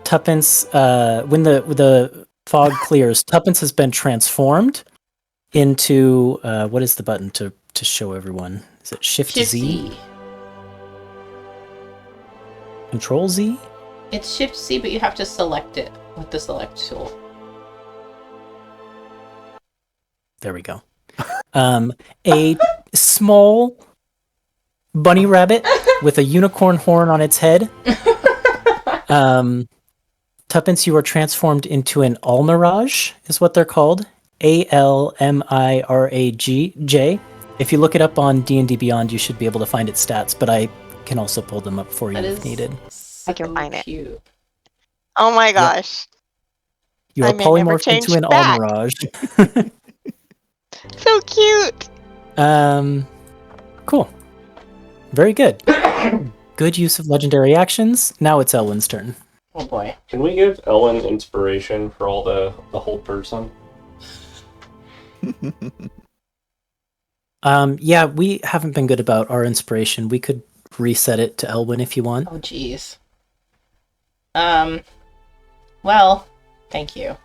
Tuppence, when the fog clears, Tuppence has been transformed into what is the button to show everyone? Is it Shift Z? Control Z? It's Shift C, but you have to select it. with the select tool. There we go. A small bunny rabbit with a unicorn horn on its head. Tuppence, you are transformed into an Almirage, is what they're called. Almiraj. If you look it up on D&D Beyond, you should be able to find its stats, but I can also pull them up for you That if is needed. so I can find it. cute. Oh my gosh. You are I may never polymorphed into change an back. Almirage. So cute. Cool. Very good. Good use of legendary actions. Now it's Elwyn's turn. Oh boy. Can we give Ellen inspiration for all the whole person? Yeah, we haven't been good about our inspiration. We could reset it to Elwyn if you want. Oh jeez. Well, thank you.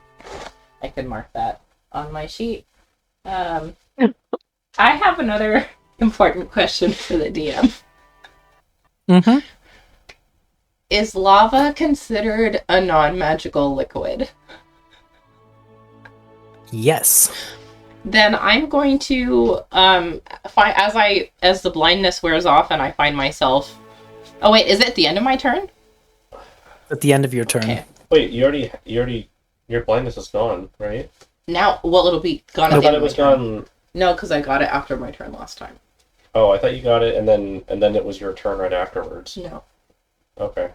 I can mark that on my sheet. I have another important question for the DM. Mm-hmm. Is lava considered a non-magical liquid? Yes. Then I'm going to as the blindness wears off and I find myself. Oh wait, is it at the end of my turn? At the end of your turn. Okay. Wait, you already, your blindness is gone, right? Now, well, it'll be gone. I At the thought end it of was my turn. gone. No, because I got it after my turn last time. Oh, I thought you got it, and then it was your turn right afterwards. No, Okay.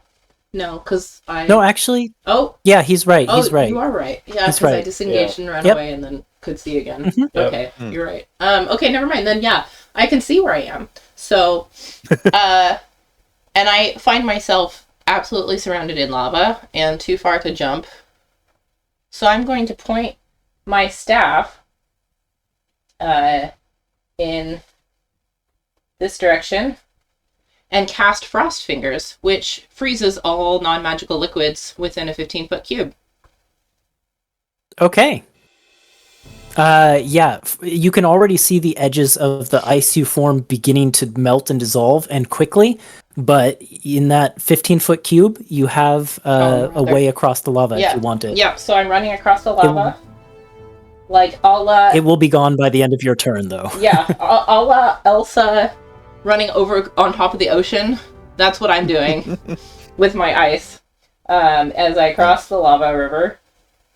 no, because I. No, actually, Oh, yeah, he's right. oh, He's right. you are right. Yeah, He's because I right. disengaged and ran Yep. away, and then could see again. Mhm. Yep. Okay, Mm. you're right. Okay, never mind. Then yeah, I can see where I am. So, and I find myself absolutely surrounded in lava and too far to jump. So I'm going to point my staff in this direction and cast Frost Fingers, which freezes all non-magical liquids within a 15-foot cube. Okay. Yeah, you can already see the edges of the ice you form beginning to melt and dissolve, and quickly. But in that 15-foot cube, you have a rather. way across the lava Yeah. if you want it. Yeah, so I'm running across the lava. Like, I'll, It will be gone by the end of your turn, though. yeah, I'll Elsa running over on top of the ocean. That's what I'm doing with my ice. As I cross the lava river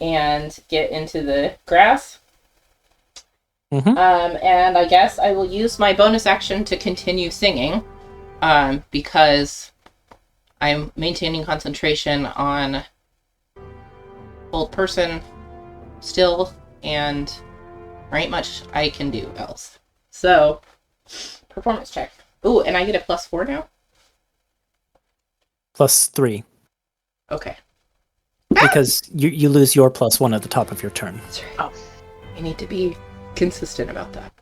and get into the grass. Mhm. And I guess I will use my bonus action to continue singing, because I'm maintaining concentration on old person still, and there ain't much I can do else. So, performance check. Ooh, and I get a +4 now? +3, Okay. because you lose your +1 at the top of your turn. That's right. Oh, I need to be consistent about that.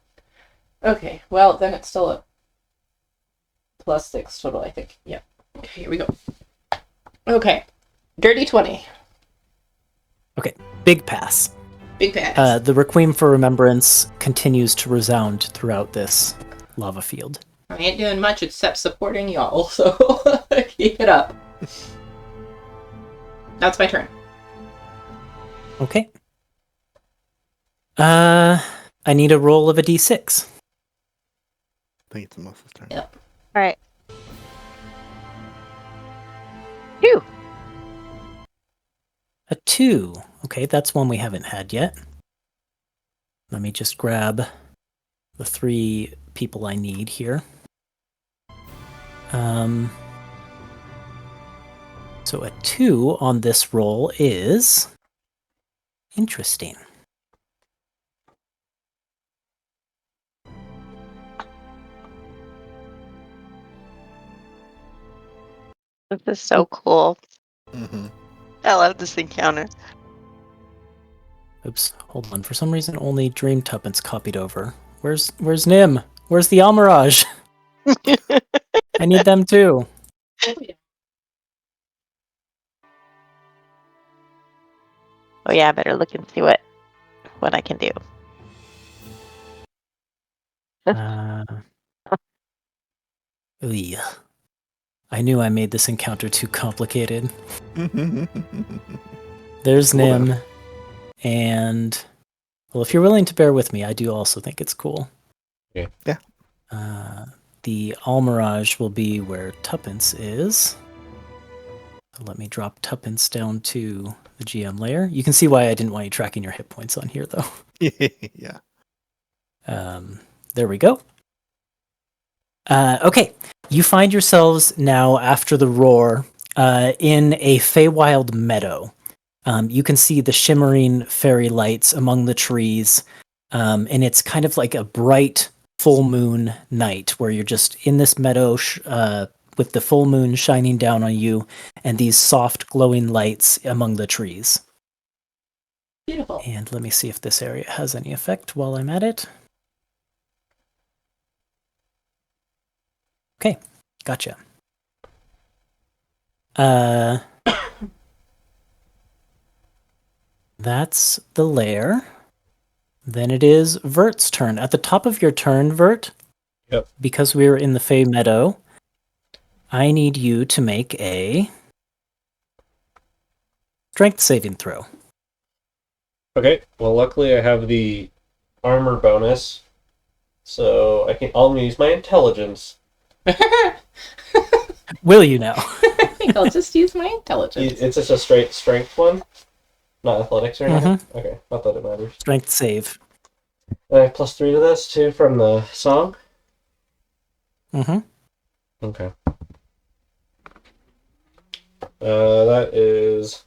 Okay, well, then it's still a +6 total, I think. Yeah. Okay, here we go. Okay. Dirty 20. Okay, big pass. Big pass. The Requiem for Remembrance continues to resound throughout this lava field. I ain't doing much except supporting y'all, so keep it up. That's my turn. Okay. I need a roll of a d6. I think it's Melissa's turn. Yep. All right. Phew. A 2. Okay, that's one we haven't had yet. Let me just grab the 3 people I need here. So a 2 on this roll is interesting. This is so cool. Mm-hmm. I love this encounter. Oops, hold on. For some reason, only Dream Tuppence copied over. Where's Nim? Where's the Almirage? I need them too. Oh yeah, I better look and see what I can do. Oy. I knew I made this encounter too complicated. there's Cool, Nim. man. And, well, if you're willing to bear with me, I do also think it's cool. Okay. Yeah. The Almirage will be where Tuppence is. Let me drop Tuppence down to the GM layer. You can see why I didn't want you tracking your hit points on here, though. Yeah. There we go. Okay, you find yourselves now after the roar in a Feywild meadow. You can see the shimmering fairy lights among the trees, and it's kind of like a bright full moon night where you're just in this meadow with the full moon shining down on you and these soft glowing lights among the trees. Beautiful. And let me see if this area has any effect while I'm at it. Okay, gotcha. That's the lair. Then it is Vert's turn. At the top of your turn, Vert, Yep. because we're in the Fey Meadow, I need you to make a strength saving throw. Okay. Well, luckily I have the armor bonus, so I'll use my intelligence. Will you now? I think I'll just use my intelligence. It's just a straight strength one, not athletics or anything. Okay, not that it matters. Strength save. I have +3 to this too from the song. Mm-hmm. Okay. That is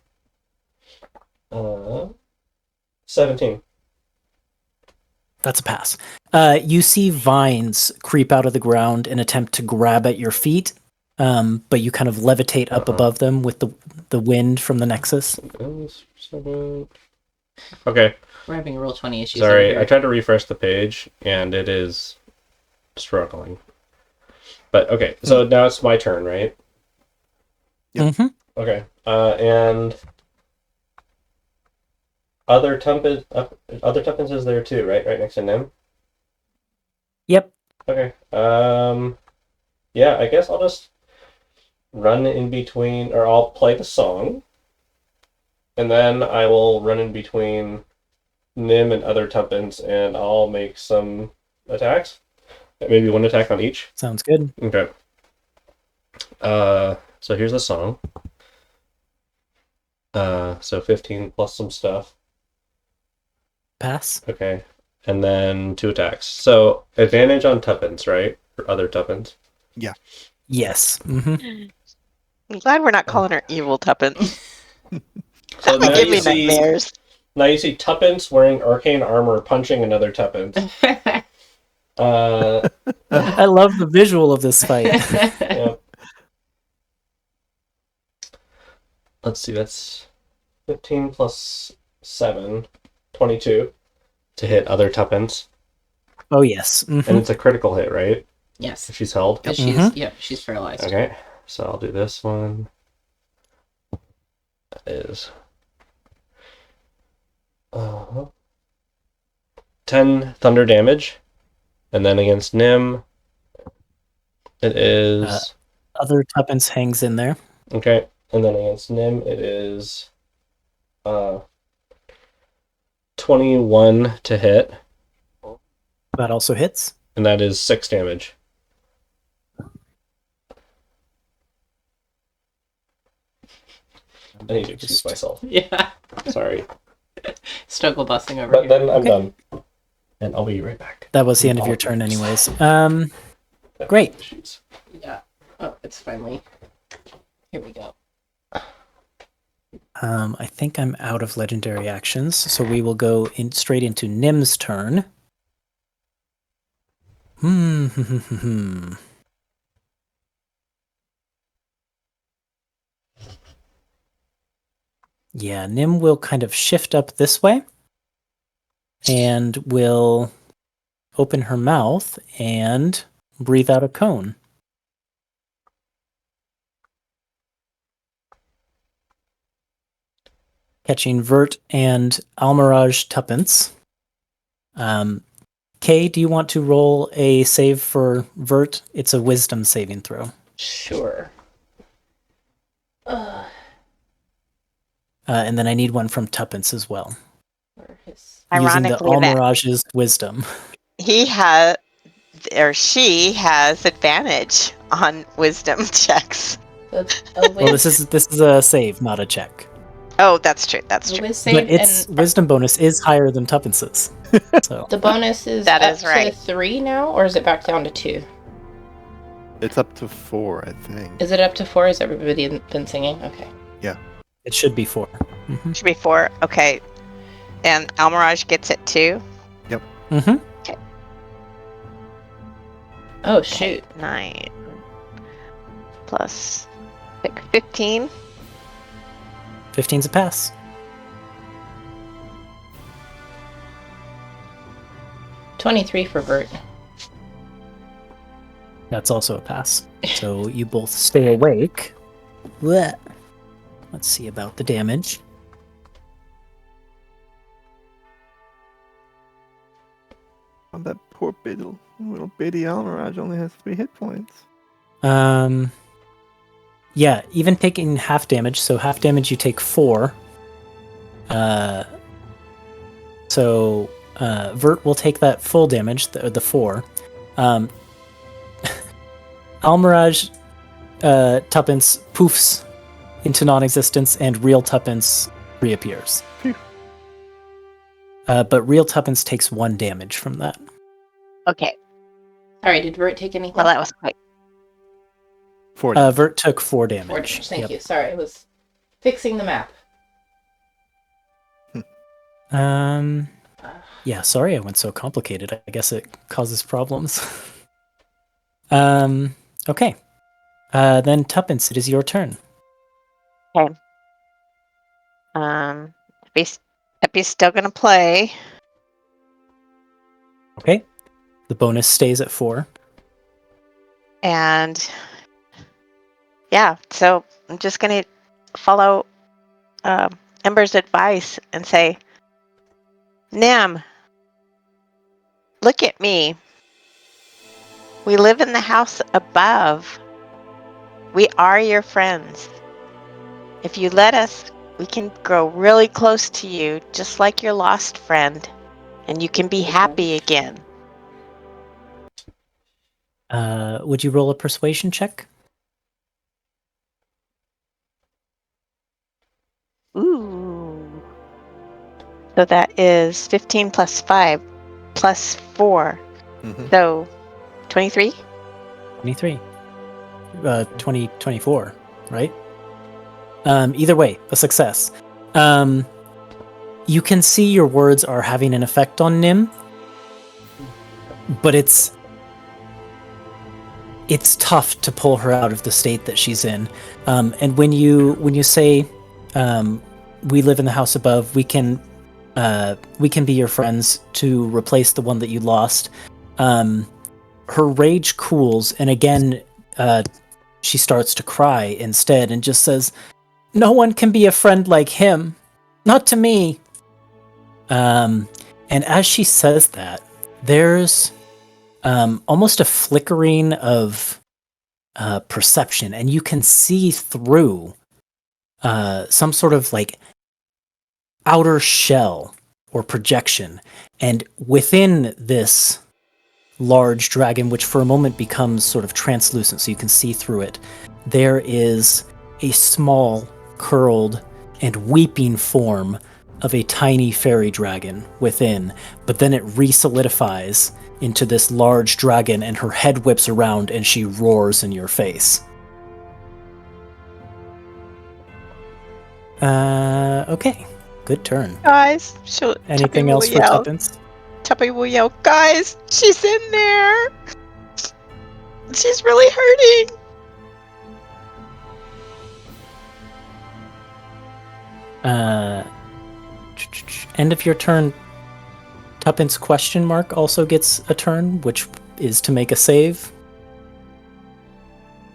17. That's a pass. You see vines creep out of the ground and attempt to grab at your feet, but you kind of levitate up above them with the wind from the Nexus. Okay. We're having a real 20 issues. over Sorry, here. I tried to refresh the page and it is struggling. But okay, so now it's my turn, right? Yep. Mm-hmm. Okay. And other Tuppence is there too, right? Right next to Nim. Yep. Okay. Yeah, I guess I'll just run in between, or I'll play the song, and then I will run in between Nim and other Tuppence, and I'll make some attacks. Maybe one attack on each. Sounds good. Okay. So here's the song. So 15 plus some stuff. Pass. Okay. And then 2 attacks. So advantage on Tuppence, right? For other Tuppence. Yes. Mm-hmm. I'm glad we're not calling her evil Tuppence. So That would now give you me see nightmares. Tuppence wearing arcane armor punching another Tuppence. I love the visual of this fight. Yeah. Let's see, that's 15 plus 7, 22 to hit other Tuppence. Oh, yes. Mhm. And it's a critical hit, right? Yes. If she's held. She's, she's paralyzed. Okay, so I'll do this one. That is 10 thunder damage. And then against Nim, it is... Other Tuppence hangs in there. okay, and then against Nim, it is 21 to hit. That also hits. And that is 6 damage. I need to excuse myself. Yeah. Sorry. Struggle busting over But here. then I'm done. And I'll be right back. That was the end of your turn anyways. Great. Yeah. Oh, it's finally. Here we go. I think I'm out of legendary actions, so we will go straight into Nim's turn. Yeah, Nim will kind of shift up this way and will open her mouth and breathe out a cone. Catching Vert and Almirage Tuppence. Kay, do you want to roll a save for Vert? It's a wisdom saving throw. Sure. And then I need one from Tuppence as well. Or his... Using the Ironically, that Almirage's wisdom. he has or she has advantage on wisdom checks. A Well, this is a save, not a check. Oh, that's true. That's true. whiz save, But its and wisdom bonus is higher than Tuppence's. So the bonus is That up is right. to 3 now, or is it back down to 2? It's up to 4, I think. Is it up to 4? Has everybody been singing? Okay. it should be 4. Mm-hmm. Should be 4. Okay. And Almirage gets it too. Mm-hmm. Oh, shoot. 9 plus 15. 15's a pass. $23 for Vert. That's also a pass. So you both stay awake. Blech. Let's see about the damage. Oh, that poor little bitty Almirage only has 3 hit points. Yeah, even taking half damage, so half damage you take 4. So Vert will take that full damage, the 4. Almirage, Tuppence poofs into non-existence, and real Tuppence reappears. Phew. But real Tuppence takes 1 damage from that. Okay. Sorry, did Vert take anything? Well, that was quick. 4. Vert took 4 damage. 4 damage. Thank Yep. you. Sorry, I was fixing the map. Yeah, sorry I went so complicated. I guess it causes problems. Okay. Then Tuppence, it is your turn. Epi's still gonna play. Okay. The bonus stays at 4. And yeah, so I'm just gonna follow Ember's advice and say, Nam, look at me. We live in the house above. We are your friends. If you let us, we can grow really close to you, just like your lost friend, and you can be happy again. Would you roll a persuasion check? Ooh. So that is 15 plus 5 plus 4. Mm-hmm. So 23? 23. 24, right? Either way, a success. You can see your words are having an effect on Nim, but it's tough to pull her out of the state that she's in. And when you say, "We live in the house above," we can be your friends to replace the one that you lost. Her rage cools, and again, she starts to cry instead, and just says, "No one can be a friend like him, not to me." And as she says that, there's almost a flickering of perception, and you can see through some sort of like outer shell or projection, and within this large dragon, which for a moment becomes sort of translucent so you can see through it, there is a small, curled, and weeping form of a tiny fairy dragon within, but then it re-solidifies into this large dragon, and her head whips around and she roars in your face. Okay. Good turn. Guys, Anything else for Tuppence? Tuppy will yell, guys, she's in there. She's really hurting. End of your turn. Tuppence question mark also gets a turn, which is to make a save.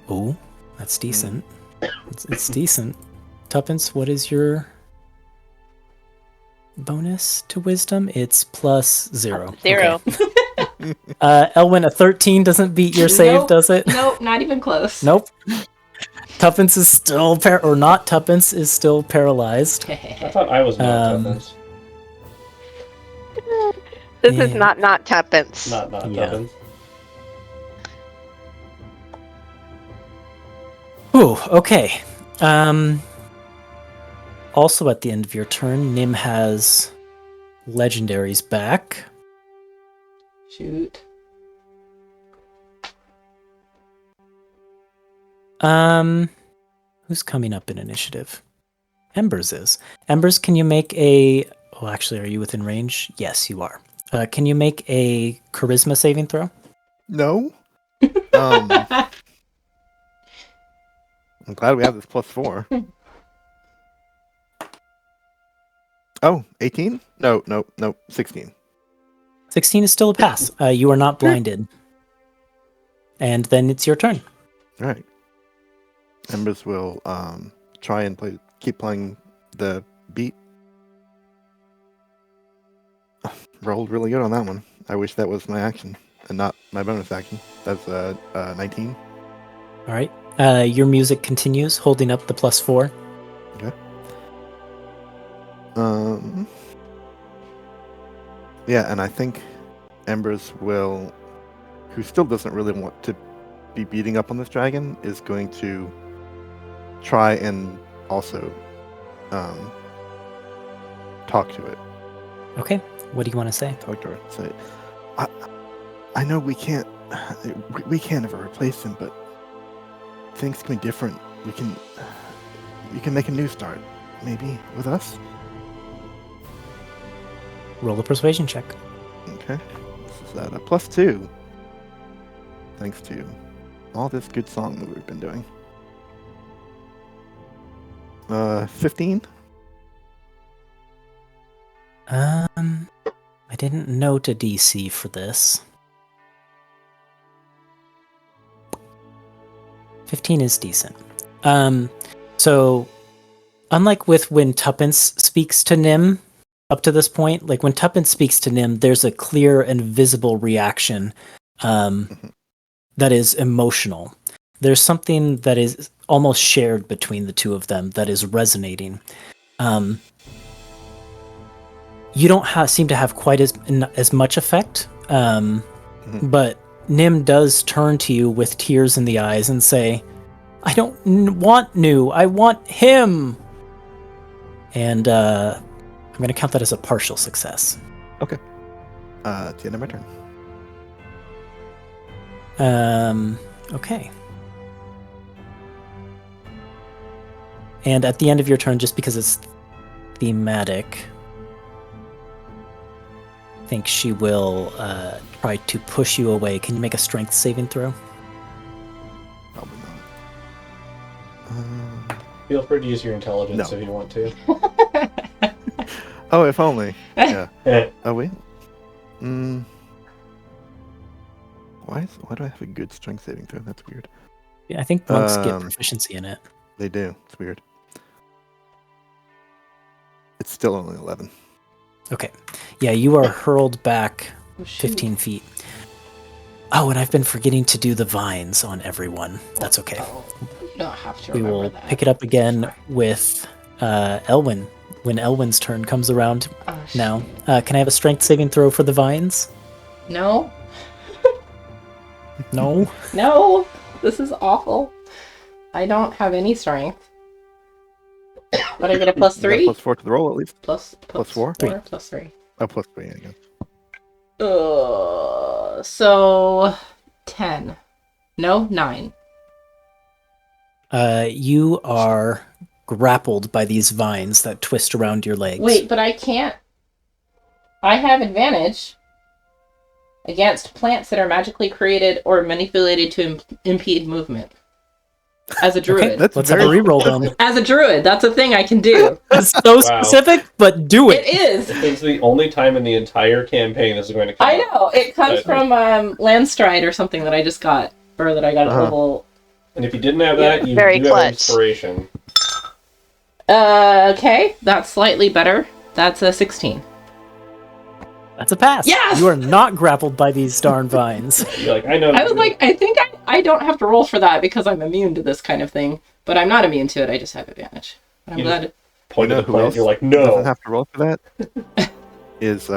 Oh, that's decent. It's decent. Tuppence, what is your bonus to wisdom? It's plus 0. 0. Okay. Elwyn, a 13 doesn't beat your save, Nope. does it? Nope, not even close. Nope. Tuppence is still not Tuppence is still paralyzed. I thought I was not Tuppence. This is Yeah. not Tuppence. Not Yeah. Tuppence. Ooh, okay. Also at the end of your turn, Nim has legendaries back. Shoot. Who's coming up in initiative? Embers is. Embers, can you make a... Oh, actually, are you within range? Yes, you are. Can you make a charisma saving throw? No. I'm glad we have this +4. Oh, 18? No, 16. 16 is still a pass. You are not blinded. And then it's your turn. All right. Embers will try and keep playing the beat. Rolled really good on that one. I wish that was my action and not my bonus action. That's 19. All right. Your music continues, holding up the +4. Okay. Yeah, and I think Embers will, who still doesn't really want to be beating up on this dragon, is going to try and also talk to it. Okay. What do you want to say? Talk to her. Say, I know we can't ever replace him, but things can be different. You can make a new start, maybe with us. Roll a persuasion check. Okay, this is at a +2. Thanks to all this good song that we've been doing. 15. I didn't note a DC for this. 15 is decent. So unlike with when Tuppence speaks to Nim up to this point, like when Tuppence speaks to Nim, there's a clear and visible reaction that is emotional. There's something that is almost shared between the two of them that is resonating. You don't seem to have quite as much effect, but Nim does turn to you with tears in the eyes and say, I don't want New, I want him! And I'm going to count that as a partial success. Okay. It's the end of my turn. Okay. And at the end of your turn, just because it's thematic, I think she will try to push you away. Can you make a strength saving throw? Probably not. Feel free to use your intelligence No. if you want to. Oh, if only. Yeah. Oh, wait. Why do I have a good strength saving throw? That's weird. Yeah, I think monks get proficiency in it. They do. It's weird. It's still only 11. Okay. Yeah, you are hurled back Oh, shoot. 15 feet. Oh, and I've been forgetting to do the vines on everyone. That's okay. Oh, you don't have to We remember will that. pick it up again with Elwyn when Elwyn's turn comes around Oh, now. Can I have a strength saving throw for the vines? No. No? No. This is awful. I don't have any strength. But I get a You got +3? +4 to the roll, at least. Plus +4? 4? +3. Oh, +3, I guess. So 10. No, 9. You are grappled by these vines that twist around your legs. Wait, but I can't. I have advantage against plants that are magically created or manipulated to impede movement. As a druid. Okay, That's let's have a very reroll then. As a druid, that's a thing I can do. It's so Wow. specific, but do It it. is. It's the only time in the entire campaign this is going to come I up. know. It comes from Landstride or something that I just got. Or that I got at level. And if you didn't have that, you Very do have clutch. inspiration. Okay. That's slightly better. That's a 16. That's a pass. Yes! You are not grappled by these darn vines. You're like, I know. I was like, I think I don't have to roll for that because I'm immune to this kind of thing. But I'm not immune to it. I just have advantage. But I'm glad. Point You know at the who plant. else You're like, doesn't no. have to roll for that? Is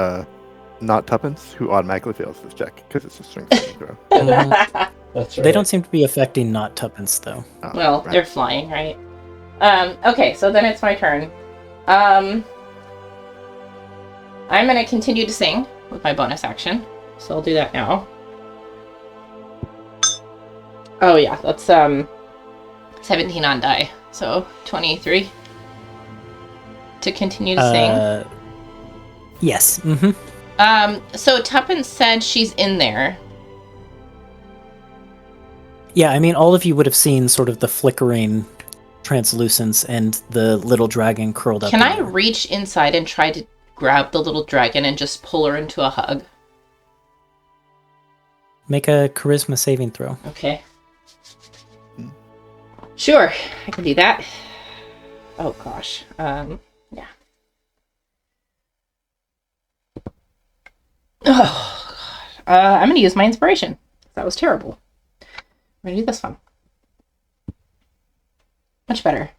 not Tuppence, who automatically fails this check because it's a strength saving throw. Mhm. That's right. They don't seem to be affecting not Tuppence, though. Oh, Well, right. they're flying, right? Okay, so then it's my turn. I'm gonna continue to sing with my bonus action. So I'll do that now. Oh yeah, that's 17 on die. So 23. To continue to sing. Yes. Mm-hmm. So Tuppence said she's in there. Yeah, I mean, all of you would have seen sort of the flickering translucence and the little dragon curled up. Can in I there. reach inside and try to grab the little dragon and just pull her into a hug? Make a charisma saving throw. Okay. Sure, I can do that. Oh gosh. Yeah. Oh god. I'm gonna use my inspiration. That was terrible. I'm gonna do this one. Much better.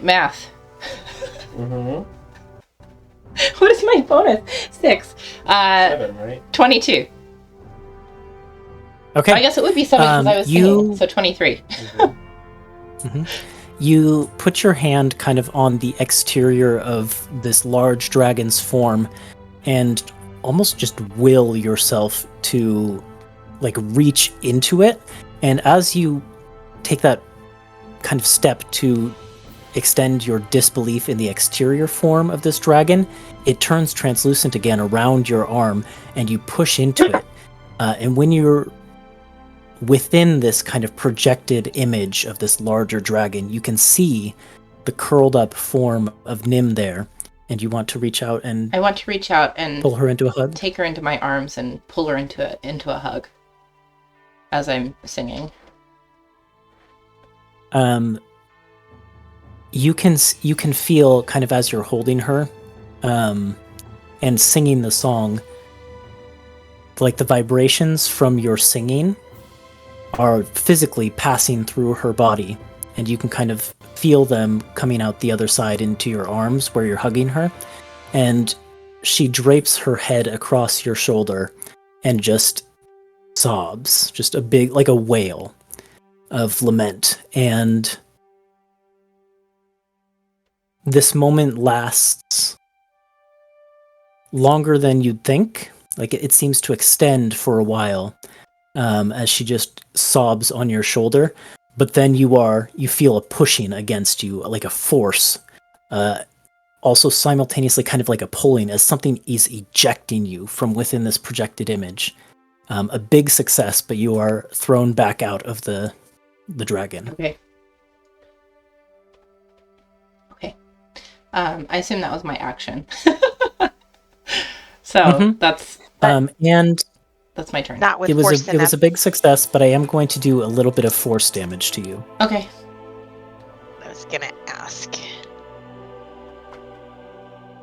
Math. Mm-hmm. What is my bonus? 6. 7, right? 22. Okay. I guess it would be 7 because I was singing, so 23. You put your hand kind of on the exterior of this large dragon's form and almost just will yourself to like reach into it. And as you take that kind of step to extend your disbelief in the exterior form of this dragon, it turns translucent again around your arm and you push into it. And when you're within this kind of projected image of this larger dragon, you can see the curled up form of Nim there, and you want to reach out and I want to reach out and pull her into a hug. take her into my arms and pull her into a hug as I'm singing. You can feel kind of as you're holding her, and singing the song, like the vibrations from your singing are physically passing through her body, and you can kind of feel them coming out the other side into your arms where you're hugging her, and she drapes her head across your shoulder and just sobs, just a big, like a wail of lament. And this moment lasts longer than you'd think. Like it seems to extend for a while, as she just sobs on your shoulder. But then you feel a pushing against you, like a force. Also simultaneously kind of like a pulling, as something is ejecting you from within this projected image. A big success, but you are thrown back out of the dragon. Okay. I assume that was my action. So that's And that's my turn. Not with it force was a big success, but I am going to do a little bit of force damage to you. Okay. I was gonna ask.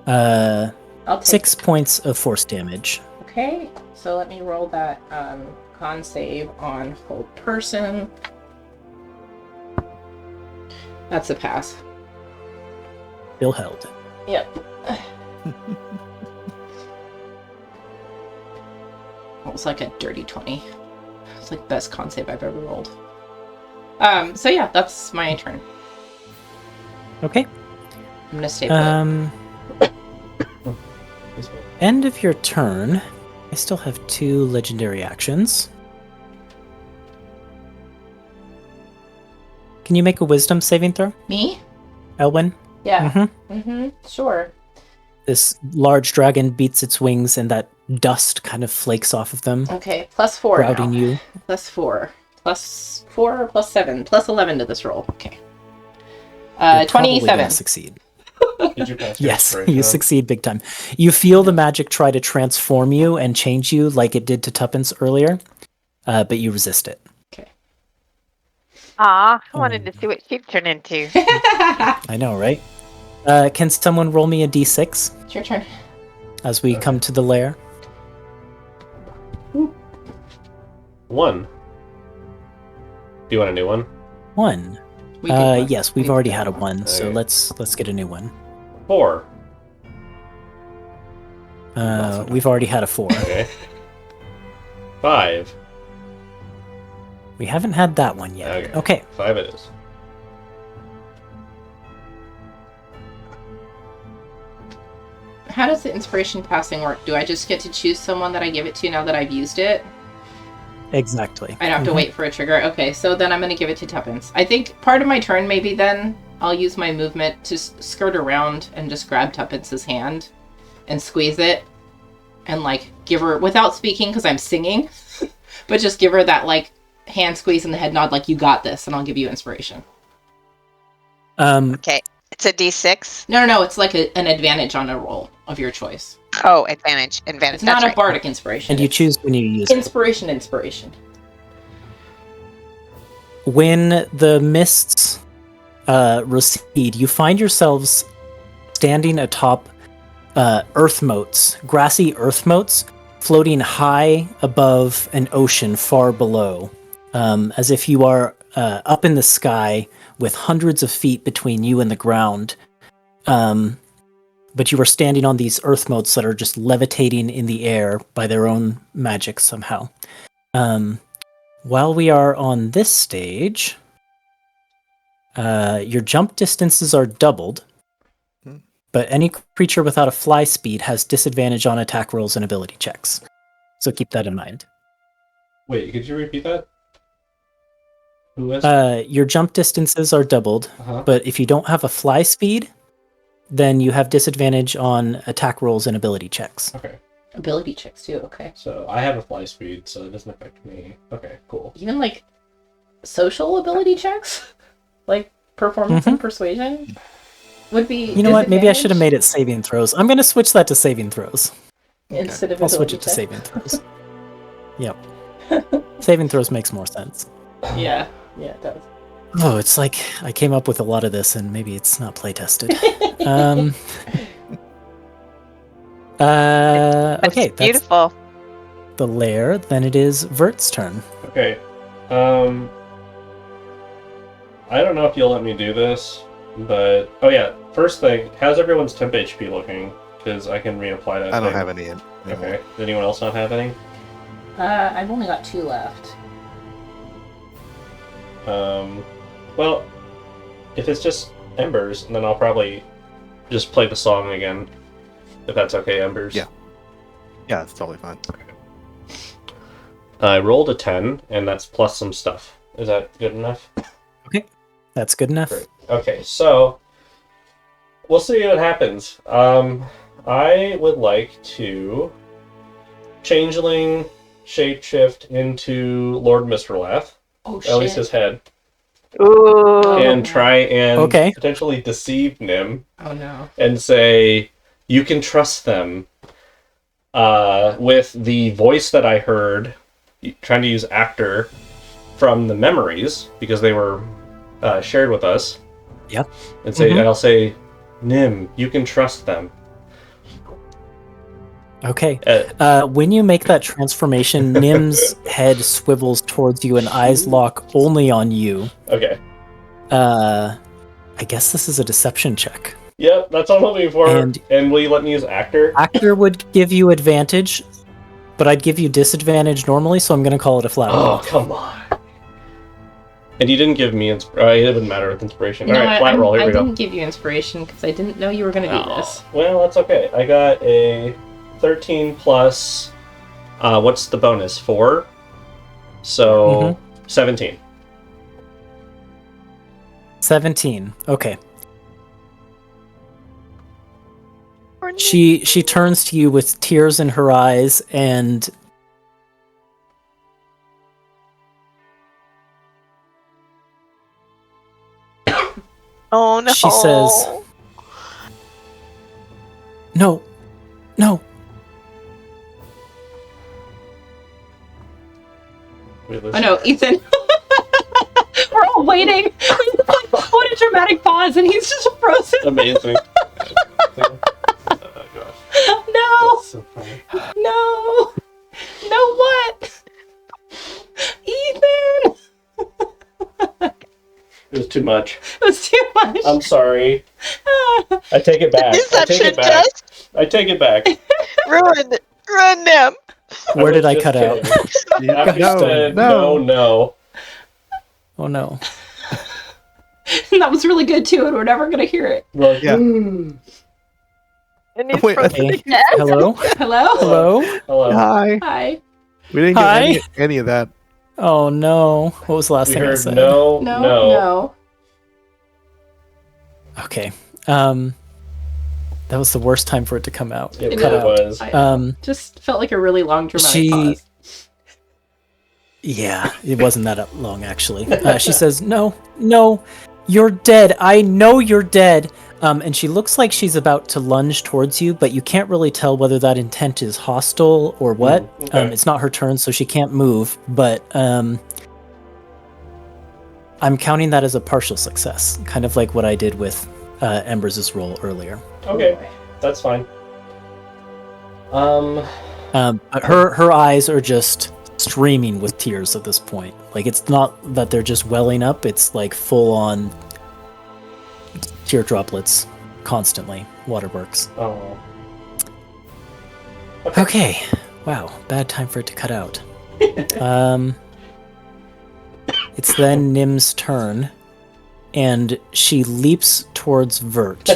I'll take 6 points of force damage. Okay, so let me roll that con save on hold person. That's a pass. Still held. Yep. It's like a dirty 20. It's like the best con save I've ever rolled. So yeah, that's my turn. Okay. I'm gonna stay put. End of your turn. I still have 2 legendary actions. Can you make a wisdom saving throw, Me? Elwyn? Yeah. Sure. This large dragon beats its wings and that dust kind of flakes off of them, Okay, plus 4 crowding now. you. Plus 4. Plus 4 or plus 7. Plus 11 to this roll. Okay. You're probably 27. gonna succeed. Did you pass your Yes, inspiration you roll? succeed big time. You feel the magic try to transform you and change you like it did to Tuppence earlier, but you resist it. Okay. Aw, I wanted to see what she'd turn into. I know, right? Can someone roll me a d6 It's your turn. as we come to the lair? 1. Do you want a new one? 1. We did one. Yes, we've We already did had a one. 1, so Okay. let's get a new one. 4. We've already had a 4. Okay. 5. We haven't had that one yet. Okay. 5 it is. How does the inspiration passing work? Do I just get to choose someone that I give it to now that I've used it? Exactly. I don't have to wait for a trigger. Okay, so then I'm going to give it to Tuppence. I think part of my turn, maybe then, I'll use my movement to skirt around and just grab Tuppence's hand and squeeze it and, like, give her, without speaking because I'm singing, but just give her that, like, hand squeeze and the head nod, like, you got this, and I'll give you inspiration. Okay. It's a D6. No, it's like an advantage on a roll of your choice. Oh, advantage. Advantage. It's not That's a right. bardic inspiration. And you it's choose when you use it. inspiration. When the mists recede, you find yourselves standing atop earth moats, grassy earth moats, floating high above an ocean far below, as if you are up in the sky with hundreds of feet between you and the ground. But you are standing on these earth moats that are just levitating in the air by their own magic somehow. While we are on this stage, your jump distances are doubled, but any creature without a fly speed has disadvantage on attack rolls and ability checks. So keep that in mind. Wait, could you repeat that? Who has? Your jump distances are doubled, Uh-huh. but if you don't have a fly speed, then you have disadvantage on attack rolls and ability checks. Okay. Ability checks too, okay. So I have a fly speed, so it doesn't affect me. Okay, cool. Even like social ability checks? Like performance and persuasion? Would be You know what? Maybe I should have disadvantage made it saving throws. I'm going to switch that to saving throws. instead of I'll switch ability it to check. saving throws. Yep. Saving throws makes more sense. Yeah, it does. Oh, it's like I came up with a lot of this and maybe it's not play tested. But Okay, it's that's beautiful. the lair. Then it is Vert's turn. Okay. I don't know if you'll let me do this, but oh yeah. First thing, how's everyone's temp HP looking? Because I can reapply that. I don't thing. have any in. Okay. Does anyone else not have any? I've only got 2 left. Well, if it's just Embers, then I'll probably just play the song again. If that's okay, Embers. Yeah. Yeah, it's totally fine. I rolled a 10, and that's plus some stuff. Is that good enough? That's good enough. Great. Okay, so we'll see what happens. I would like to changeling shapeshift into Lord Misterlath, Oh at least his head, Ooh. and try and Okay. potentially deceive Nim Oh no. and say, you can trust them. With the voice that I heard, trying to use actor from the memories, because they were shared with us. Yep. And say, Mhm. I'll say, Nim, you can trust them. Okay. When you make that transformation, Nim's head swivels towards you and eyes lock only on you. Okay. I guess this is a deception check. Yep, that's what I'm looking for. And- And will you let me use actor? Actor would give you advantage, but I'd give you disadvantage normally, so I'm going to call it a flat roll. Oh, come on. And you didn't give me it wouldn't matter with inspiration. No, Alright, flat roll, here I we go. didn't give you inspiration because I didn't know you were going to do this. Well, that's okay. I got a 13 plus, what's the bonus? 4? So, 17. 17. Okay. She turns to you with tears in her eyes and Oh no. she says, No. Wait, Oh no, Ethan. We're all waiting. What a dramatic pause, and he's just frozen. Amazing. It was too much. It was too much. I'm sorry. I take it back. Deception just I take it back. ruined them. Where did I was cut just out? kidding. After you said no. Oh no. That was really good too, and we're never gonna hear it. Well, Yeah. And he's Wait, from I the think- dead. Hello? Hello? Hello? Hello. Hi. Hi. We didn't Hi. get any of that. Oh no. What was the last We thing I heard said? no. No. Okay. That was the worst time for it to come out. It Cut really out. was. I just felt like a really long dramatic She- pause. Yeah, it wasn't that long actually. She says, "No, you're dead. I know you're dead." And she looks like she's about to lunge towards you, but you can't really tell whether that intent is hostile or what. Okay. It's not her turn, so she can't move. But I'm counting that as a partial success, kind of like what I did with Embers' roll earlier. Okay, that's fine. But her eyes are just streaming with tears at this point. Like, it's not that they're just welling up, it's like full on tear droplets constantly. Waterworks. Oh. Okay. Wow, bad time for it to cut out. It's then Nim's turn, and she leaps towards Vert,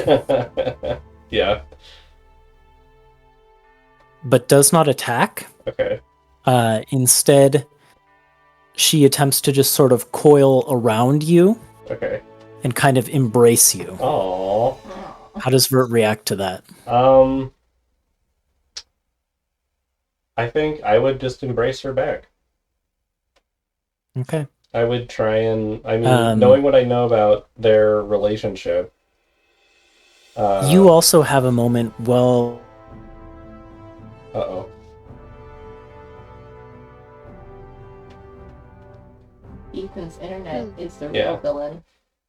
Yeah. but does not attack. Okay. Instead, she attempts to just sort of coil around you Okay. and kind of embrace you. Oh. How does Vert react to that? I think I would just embrace her back. Okay. I would try and, knowing what I know about their relationship. You also have a moment, well... Uh-oh. Ethan's internet is the Yeah. real villain.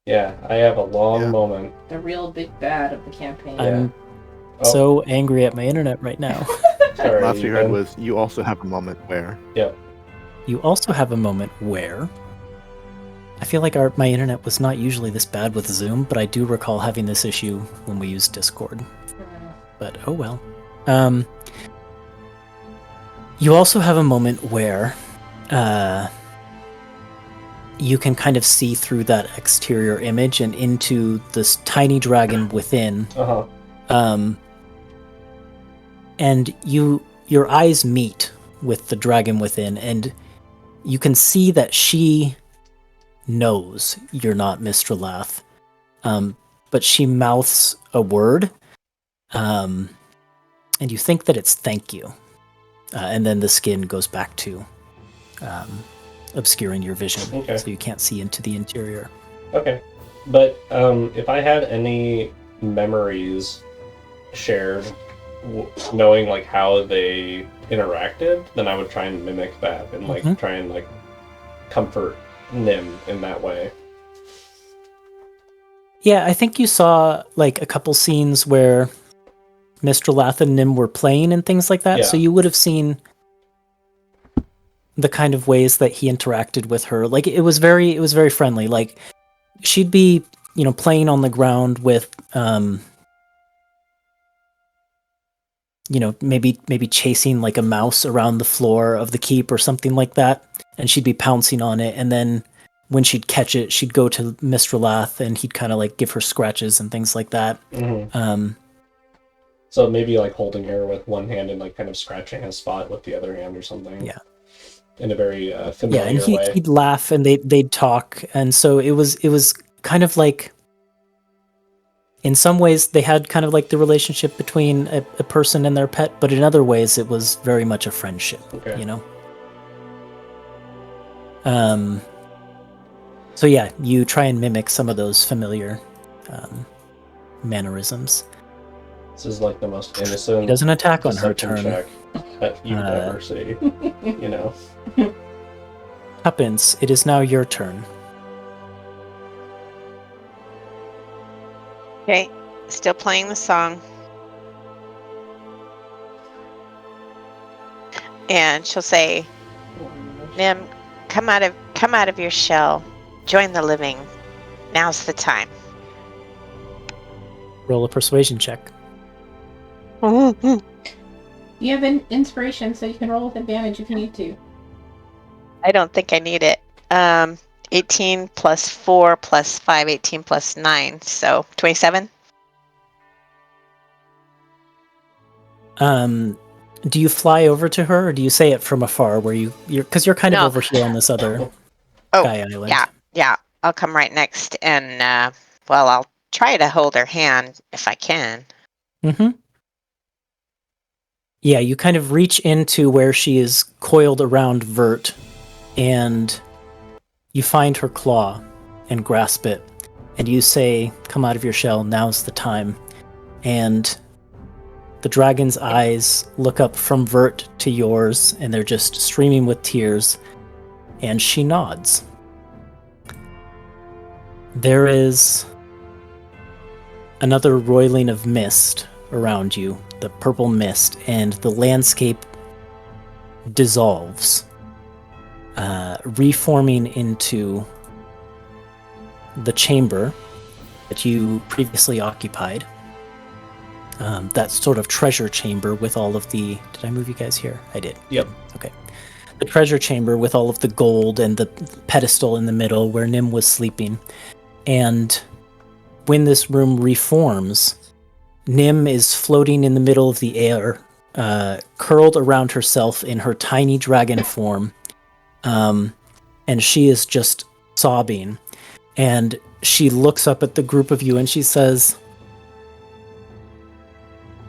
Yeah, I have a long Yeah. moment. The real big bad of the campaign. I'm Oh. so angry at my internet right now. Sorry. Last we heard Ethan. was you also have a moment where. You also have a moment where... I feel like my internet was not usually this bad with Zoom, but I do recall having this issue when we used Discord. But oh well. You also have a moment where you can kind of see through that exterior image and into this tiny dragon within. Uh-huh. And your eyes meet with the dragon within, and you can see that she knows you're not Mistralath. But she mouths a word, and you think that it's thank you. And then the skin goes back to obscuring your vision, Okay. so you can't see into the interior. Okay. But if I had any memories shared, knowing like how they interacted, then I would try and mimic that and like Mhm. try and like comfort Nim in that way. Yeah, I think you saw like a couple scenes where Mistralath and Nim were playing and things like that, so Yeah. you would have seen the kind of ways that he interacted with her. Like it was very friendly. Like she'd be, playing on the ground with maybe chasing like a mouse around the floor of the keep or something like that, and she'd be pouncing on it, and then when she'd catch it, she'd go to Mistralath and he'd kind of like give her scratches and things like that. Mm-hmm. So maybe like holding her with one hand and like kind of scratching a spot with the other hand or something. Yeah. In a very Yeah, familiar and way. he'd laugh and they'd talk, and so it was kind of like, in some ways they had kind of like the relationship between a person and their pet, but in other ways it was very much a friendship. Okay. So yeah, you try and mimic some of those familiar mannerisms. This is like the most innocent. He doesn't attack on her deception turn. check that you'd ever see. Tuppence, it is now your turn. Okay, still playing the song. And she'll say, Nim, come out of your shell. Join the living. Now's the time. Roll a persuasion check. You have an inspiration, so you can roll with advantage if you need to. I don't think I need it. 18 plus 4 plus 5, 18 plus 9, so 27. Do you fly over to her, or do you say it from afar, where you're because you're kind No. of over here on this other Oh, sky island? Yeah. I'll come right next, and I'll try to hold her hand if I can. Mm-hmm. Yeah, you kind of reach into where she is coiled around Vert, and you find her claw and grasp it, and you say, "Come out of your shell, now's the time." And the dragon's eyes look up from Vert to yours, and they're just streaming with tears, and she nods. There is another roiling of mist around you, the purple mist, and the landscape dissolves, reforming into the chamber that you previously occupied. That sort of treasure chamber with all of the... Did I move you guys here? I did. Yep. Okay. The treasure chamber with all of the gold and the pedestal in the middle where Nim was sleeping. And when this room reforms, Nim is floating in the middle of the air, curled around herself in her tiny dragon form. And she is just sobbing. And she looks up at the group of you and she says,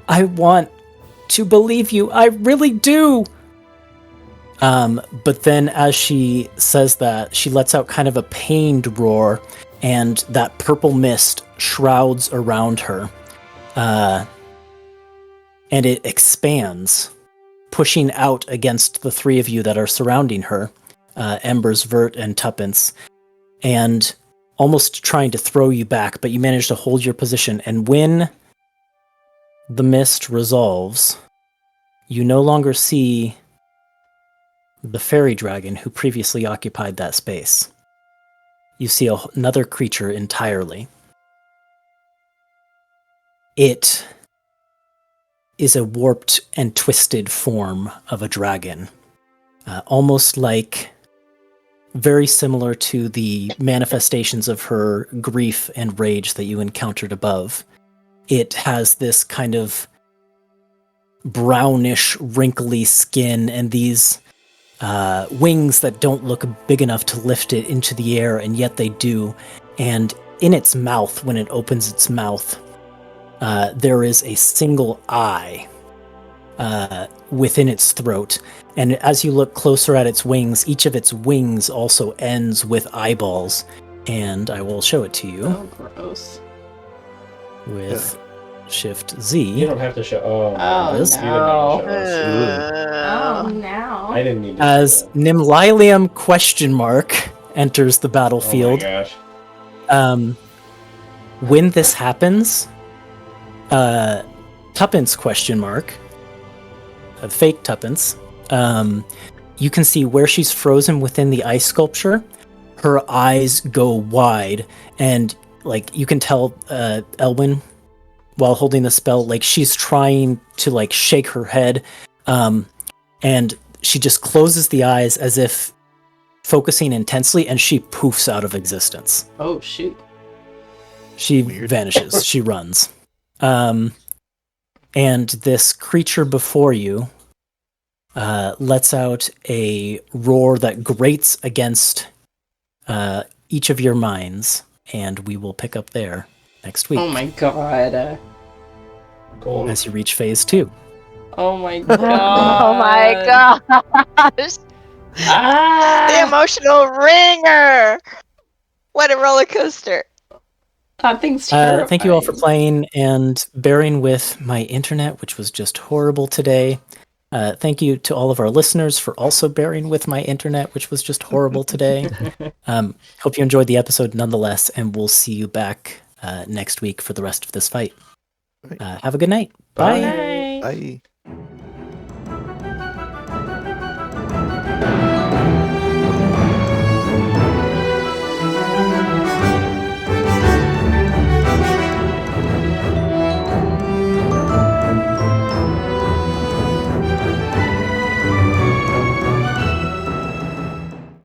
"I want to believe you. I really do." But then as she says that, she lets out kind of a pained roar, and that purple mist shrouds around her. And it expands, pushing out against the three of you that are surrounding her, Embers, Vert, and Tuppence, and almost trying to throw you back, but you manage to hold your position. And when the mist resolves, you no longer see the fairy dragon who previously occupied that space. You see another creature entirely. It is a warped and twisted form of a dragon, almost like very similar to the manifestations of her grief and rage that you encountered above. It has this kind of brownish, wrinkly skin and these wings that don't look big enough to lift it into the air, and yet they do. And in its mouth, when it opens its mouth, there is a single eye within its throat. And as you look closer at its wings, each of its wings also ends with eyeballs. And I will show it to you Oh, gross. with Shift Z. You don't have to show. Oh, This? You didn't have to show us. Oh, no. I didn't need to. As see that. Nimlilium ? Enters the Oh battlefield. my gosh. When this happens, Tuppence ? Fake Tuppence. You can see where she's frozen within the ice sculpture. Her eyes go wide, and like you can tell, Elwyn, while holding the spell, like she's trying to like shake her head, and she just closes the eyes as if focusing intensely, and she poofs out of existence. Oh, shoot. She Weird. vanishes. She runs. And this creature before you lets out a roar that grates against each of your minds, and we will pick up there next week Oh, my God. Cool. as you reach phase 2. Oh, my God. Oh my gosh! The Ah! emotional ringer! What a roller coaster! That thing's terrifying. Thank you all for playing and bearing with my internet, which was just horrible today. Thank you to all of our listeners for also bearing with my internet, which was just horrible today. Hope you enjoyed the episode nonetheless, and we'll see you back next week for the rest of this fight. Have a good night. Bye. Bye. Bye.